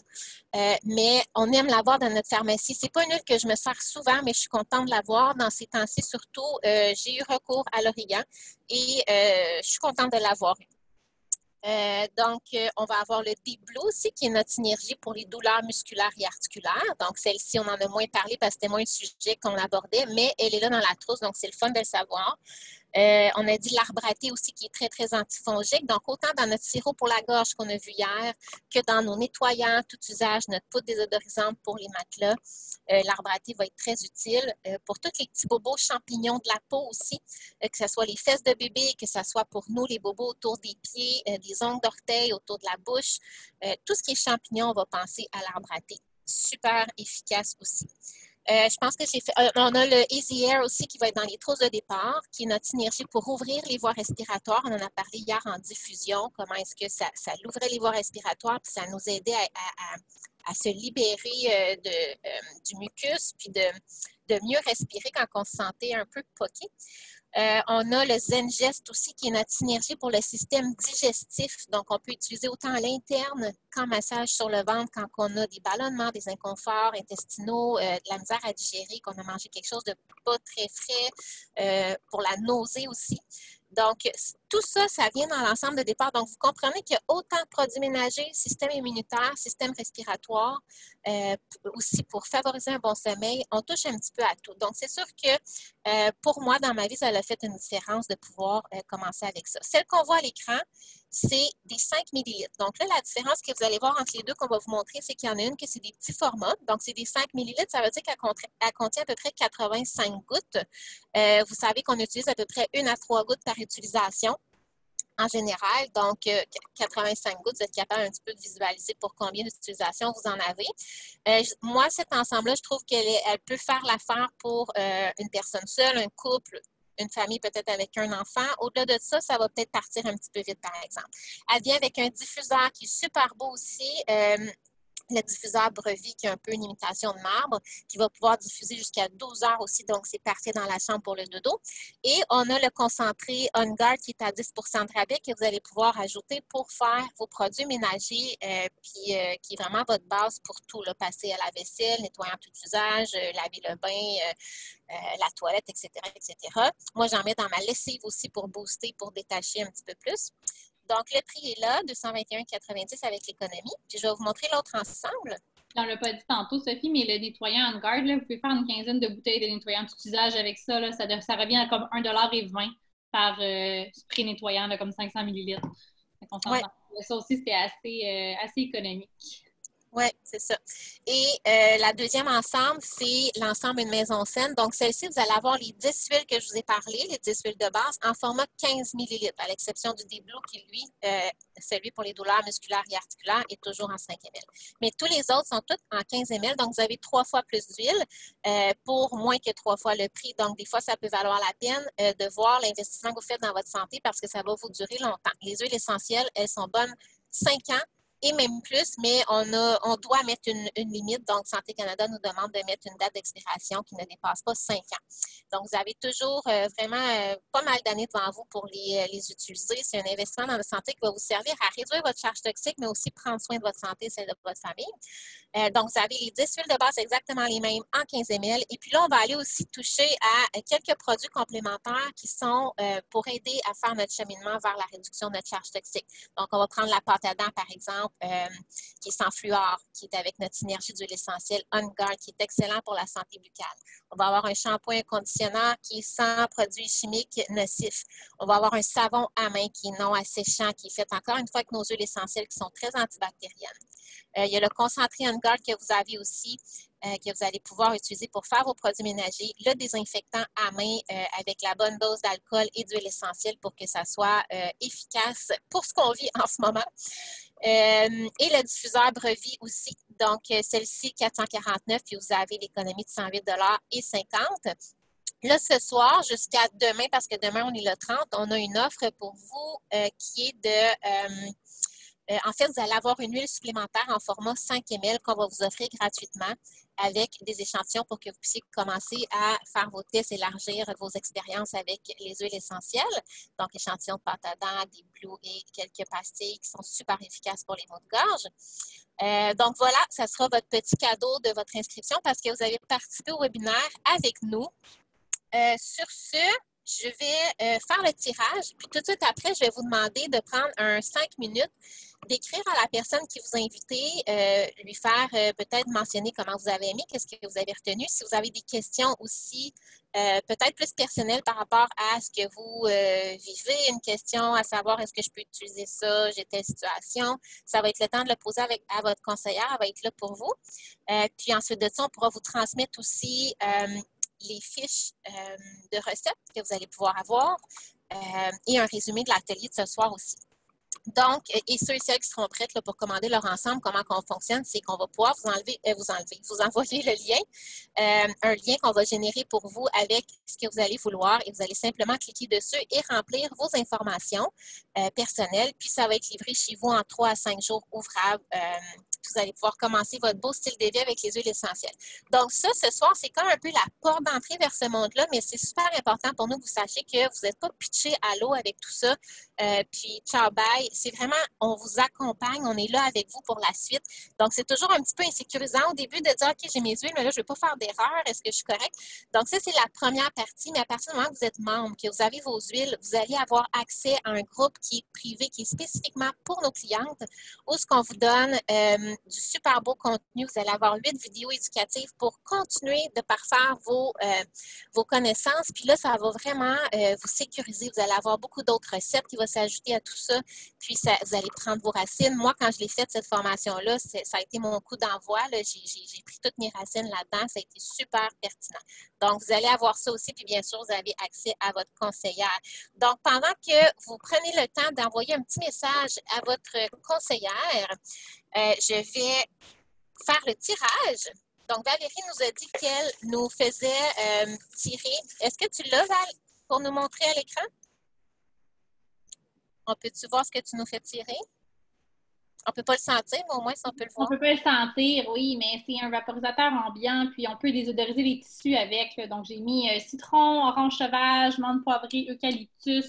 mais on aime l'avoir dans notre pharmacie. Ce n'est pas une huile que je me sers souvent, mais je suis contente de l'avoir. Dans ces temps-ci, surtout, j'ai eu recours à l'origan et je suis contente de l'avoir eu. Donc, on va avoir le Deep Blue aussi, qui est notre synergie pour les douleurs musculaires et articulaires. Donc, celle-ci, on en a moins parlé parce que c'était moins un sujet qu'on abordait, mais elle est là dans la trousse, donc c'est le fun de le savoir. On a dit l'arbre à thé aussi qui est très, très antifongique. Donc, autant dans notre sirop pour la gorge qu'on a vu hier que dans nos nettoyants, tout usage, notre poudre désodorisante pour les matelas. L'arbre à thé va être très utile pour tous les petits bobos champignons de la peau aussi, que ce soit les fesses de bébé, que ce soit pour nous, les bobos autour des pieds, des ongles d'orteil, autour de la bouche. Tout ce qui est champignons, on va penser à l'arbre à thé. Super efficace aussi. Je pense que j'ai fait. On a le Easy Air aussi qui va être dans les trousses de départ, qui est notre synergie pour ouvrir les voies respiratoires. On en a parlé hier en diffusion, comment est-ce que ça l'ouvrait les voies respiratoires, puis ça nous aidait à se libérer du mucus, puis de mieux respirer quand on se sentait un peu poqué. On a le Zengest aussi, qui est notre synergie pour le système digestif. Donc, on peut utiliser autant à l'interne qu'en massage sur le ventre quand on a des ballonnements, des inconforts intestinaux, de la misère à digérer, qu'on a mangé quelque chose de pas très frais, pour la nausée aussi. Donc, tout ça, ça vient dans l'ensemble de départ. Donc, vous comprenez qu'il y a autant de produits ménagers, système immunitaire, système respiratoire, aussi pour favoriser un bon sommeil. On touche un petit peu à tout. Donc, c'est sûr que pour moi, dans ma vie, ça a fait une différence de pouvoir commencer avec ça. Celle qu'on voit à l'écran, c'est des 5 millilitres. Donc là, la différence que vous allez voir entre les deux qu'on va vous montrer, c'est qu'il y en a une que c'est des petits formats. Donc, c'est des 5 millilitres. Ça veut dire qu'elle contient à peu près 85 gouttes. Vous savez qu'on utilise à peu près 1 à 3 gouttes par utilisation en général. Donc, 85 gouttes, vous êtes capable un petit peu de visualiser pour combien d'utilisations vous en avez. Moi, cet ensemble-là, je trouve qu'elle peut faire l'affaire pour une personne seule, un couple, une famille peut-être avec un enfant. Au-delà de ça, ça va peut-être partir un petit peu vite, par exemple. Elle vient avec un diffuseur qui est super beau aussi. Le diffuseur Brevi, qui est un peu une imitation de marbre, qui va pouvoir diffuser jusqu'à 12 heures aussi, donc c'est parfait dans la chambre pour le dodo. Et on a le concentré On Guard qui est à 10 de rabais que vous allez pouvoir ajouter pour faire vos produits ménagers, qui est vraiment votre base pour tout, là, passer à la vaisselle, nettoyant tout usage, laver le bain, la toilette, etc., etc. Moi, j'en mets dans ma lessive aussi pour booster, pour détacher un petit peu plus. Donc, le prix est là, 221,90 avec l'économie. Puis, je vais vous montrer l'autre ensemble. On ne l'a pas dit tantôt, Sophie, mais le nettoyant On Guard, là, vous pouvez faire une quinzaine de bouteilles de nettoyant tout usage avec ça. Là, ça revient à comme 1,20 $. par spray nettoyant, là, comme 500 millilitres. Ouais. Ça aussi, c'était assez économique. Oui, c'est ça. Et la deuxième ensemble, c'est l'ensemble Une maison saine. Donc, celle-ci, vous allez avoir les 10 huiles que je vous ai parlé, les 10 huiles de base, en format 15 millilitres, à l'exception du D-Blue qui, lui, celui pour les douleurs musculaires et articulaires, est toujours en 5 ml. Mais tous les autres sont tous en 15 ml. Donc, vous avez 3 fois plus d'huile pour moins que 3 fois le prix. Donc, des fois, ça peut valoir la peine de voir l'investissement que vous faites dans votre santé parce que ça va vous durer longtemps. Les huiles essentielles, elles sont bonnes 5 ans. Et même plus, mais on doit mettre une limite. Donc, Santé Canada nous demande de mettre une date d'expiration qui ne dépasse pas 5 ans. Donc, vous avez toujours vraiment pas mal d'années devant vous pour les utiliser. C'est un investissement dans la santé qui va vous servir à réduire votre charge toxique, mais aussi prendre soin de votre santé et celle de votre famille. Donc, vous avez les 10 huiles de base exactement les mêmes en 15 ml. Et puis là, on va aller aussi toucher à quelques produits complémentaires qui sont pour aider à faire notre cheminement vers la réduction de notre charge toxique. Donc, on va prendre la pâte à dents, par exemple, qui est sans fluor, qui est avec notre synergie d'huile essentielle On Guard, qui est excellent pour la santé buccale. On va avoir un shampoing et conditionneur qui est sans produits chimiques nocifs. On va avoir un savon à main qui est non asséchant, qui est fait encore une fois avec nos huiles essentielles qui sont très antibactériennes. Il y a le concentré On Guard que vous avez aussi, que vous allez pouvoir utiliser pour faire vos produits ménagers, le désinfectant à main avec la bonne dose d'alcool et d'huile essentielle pour que ça soit efficace pour ce qu'on vit en ce moment. Et le diffuseur Brevi aussi. Donc, celle-ci, 449, puis vous avez l'économie de 108 et 50. Là, ce soir, jusqu'à demain, parce que demain, on est le 30, on a une offre pour vous qui est de... en fait, vous allez avoir une huile supplémentaire en format 5 ml qu'on va vous offrir gratuitement avec des échantillons pour que vous puissiez commencer à faire vos tests, élargir vos expériences avec les huiles essentielles. Donc, échantillons de pâte à dents, des Blue et quelques pastilles qui sont super efficaces pour les maux de gorge. Donc, voilà, ça sera votre petit cadeau de votre inscription parce que vous avez participé au webinaire avec nous. Sur ce, je vais faire le tirage. Puis tout de suite après, je vais vous demander de prendre un 5 minutes, d'écrire à la personne qui vous a invité, lui faire peut-être mentionner comment vous avez aimé, qu'est-ce que vous avez retenu. Si vous avez des questions aussi, peut-être plus personnelles par rapport à ce que vous vivez, une question à savoir est-ce que je peux utiliser ça, j'ai telle situation, ça va être le temps de le poser à votre conseillère, elle va être là pour vous. Puis ensuite de ça, on pourra vous transmettre aussi les fiches de recettes que vous allez pouvoir avoir et un résumé de l'atelier de ce soir aussi. Donc, et ceux et celles qui seront prêtes là, pour commander leur ensemble, comment on fonctionne, c'est qu'on va pouvoir vous envoyer le lien, un lien qu'on va générer pour vous avec ce que vous allez vouloir et vous allez simplement cliquer dessus et remplir vos informations personnelles, puis ça va être livré chez vous en 3 à 5 jours ouvrables. Vous allez pouvoir commencer votre beau style de vie avec les huiles essentielles. Donc ça, ce soir, c'est comme un peu la porte d'entrée vers ce monde-là, mais c'est super important pour nous que vous sachiez que vous n'êtes pas pitché à l'eau avec tout ça, puis ciao, bye. C'est vraiment, on vous accompagne, on est là avec vous pour la suite. Donc, c'est toujours un petit peu insécurisant au début de dire, OK, j'ai mes huiles, mais là, je ne veux pas faire d'erreur, est-ce que je suis correcte? Donc, ça, c'est la première partie, mais à partir du moment que vous êtes membre, que vous avez vos huiles, vous allez avoir accès à un groupe qui est privé, qui est spécifiquement pour nos clientes, où ce qu'on vous donne du super beau contenu. Vous allez avoir 8 vidéos éducatives pour continuer de parfaire vos connaissances. Puis là, ça va vraiment vous sécuriser. Vous allez avoir beaucoup d'autres recettes qui vont s'ajouter à tout ça. Puis, vous allez prendre vos racines. Moi, quand je l'ai faite, cette formation-là, ça a été mon coup d'envoi. J'ai pris toutes mes racines là-dedans. Ça a été super pertinent. Donc, vous allez avoir ça aussi. Puis, bien sûr, vous avez accès à votre conseillère. Donc, pendant que vous prenez le temps d'envoyer un petit message à votre conseillère, je vais faire le tirage. Donc, Valérie nous a dit qu'elle nous faisait tirer. Est-ce que tu l'as, Val, pour nous montrer à l'écran? On peut-tu voir ce que tu nous fais tirer? On ne peut pas le sentir, mais au moins, si on peut le voir. On ne peut pas le sentir, oui, mais c'est un vaporisateur ambiant, puis on peut désodoriser les tissus avec. Là. Donc, j'ai mis citron, orange sauvage, menthe poivrée, eucalyptus.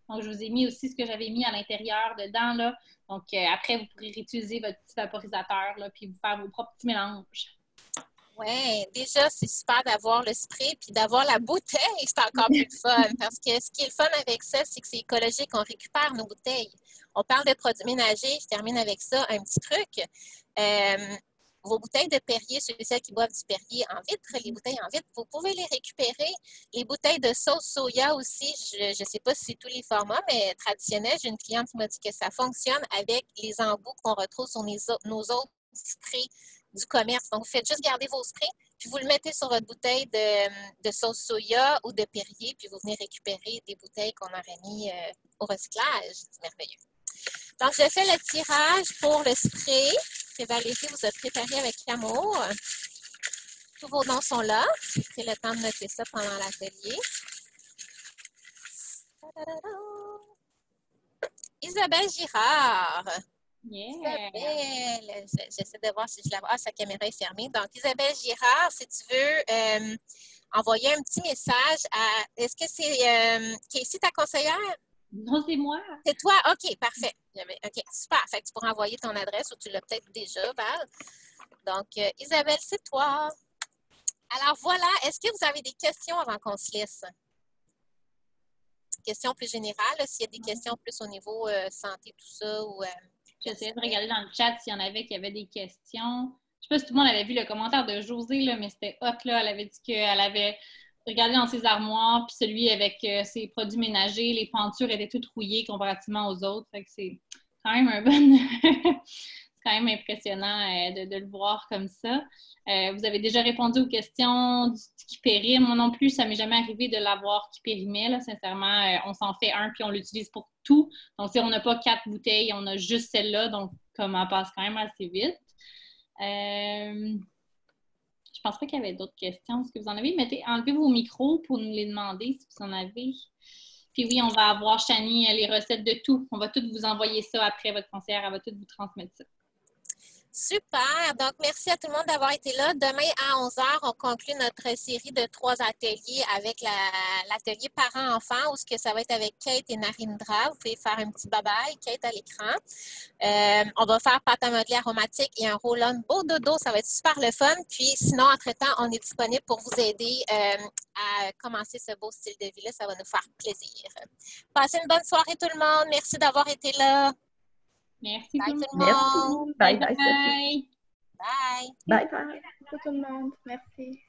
Donc, je vous ai mis aussi ce que j'avais mis à l'intérieur dedans. Là. Donc, après, vous pourrez réutiliser votre petit vaporisateur, là, puis vous faire vos propres petits mélanges. Oui, déjà, c'est super d'avoir le spray puis d'avoir la bouteille, c'est encore plus fun. Parce que ce qui est le fun avec ça, c'est que c'est écologique, on récupère nos bouteilles. On parle de produits ménagers, je termine avec ça, un petit truc. vos bouteilles de Perrier, ceux et celles qui boivent du Perrier en vitre, les bouteilles en vitre, vous pouvez les récupérer. Les bouteilles de sauce soya aussi, je ne sais pas si c'est tous les formats, mais traditionnels, j'ai une cliente qui m'a dit que ça fonctionne avec les embouts qu'on retrouve sur nos autres sprays du commerce. Donc, vous faites juste garder vos sprays, puis vous le mettez sur votre bouteille de sauce soya ou de Perrier, puis vous venez récupérer des bouteilles qu'on aurait mis au recyclage. C'est merveilleux. Donc, je fais le tirage pour le spray que Valérie vous a préparé avec amour. Tous vos noms sont là. J'ai pris le temps de noter ça pendant l'atelier. Isabelle Girard. Yeah! Isabelle, j'essaie de voir si je la vois. Ah, sa caméra est fermée. Donc, Isabelle Girard, si tu veux envoyer un petit message à... Est-ce que c'est Casey, ta conseillère? Non, c'est moi. C'est toi? OK, parfait. OK, super. Fait que tu pourras envoyer ton adresse ou tu l'as peut-être déjà, Val. Donc, Isabelle, c'est toi. Alors, voilà. Est-ce que vous avez des questions avant qu'on se laisse? Questions plus générales, s'il y a des questions plus au niveau santé, tout ça, ou... J'essayais de regarder dans le chat s'il y en avait qui avaient des questions. Je sais pas si tout le monde avait vu le commentaire de Josée, là, mais c'était hot, là. Elle avait dit qu'elle avait regardé dans ses armoires, puis celui avec ses produits ménagers, les pentures étaient toutes rouillées comparativement aux autres. Fait que c'est quand même un bon... c'est quand même impressionnant de le voir comme ça. Vous avez déjà répondu aux questions du qui périme. Moi non plus, ça m'est jamais arrivé de l'avoir qui périmait. Là. Sincèrement, on s'en fait un puis on l'utilise pour tout. Donc, si on n'a pas 4 bouteilles, on a juste celle-là. Donc, comme elle passe quand même assez vite. Je pense pas qu'il y avait d'autres questions. Est-ce que vous en avez? Enlevez vos micros pour nous les demander si vous en avez. Puis oui, on va avoir, Chani, les recettes de tout. On va toutes vous envoyer ça après. Votre conseillère, elle va toutes vous transmettre ça. Super! Donc, merci à tout le monde d'avoir été là. Demain à 11h, on conclut notre série de 3 ateliers avec l'atelier parents-enfants où ce que ça va être avec Kate et Narindra. Vous pouvez faire un petit bye-bye, Kate à l'écran. On va faire pâte à modeler aromatique et un roll-on beau dodo. Ça va être super le fun. Puis sinon, entre-temps, on est disponible pour vous aider à commencer ce beau style de vie-là. Ça va nous faire plaisir. Passez une bonne soirée tout le monde. Merci d'avoir été là. Merci bye, tout le monde. Merci. Bye bye, Sophie. Bye. Bye bye. Merci tout le monde. Merci.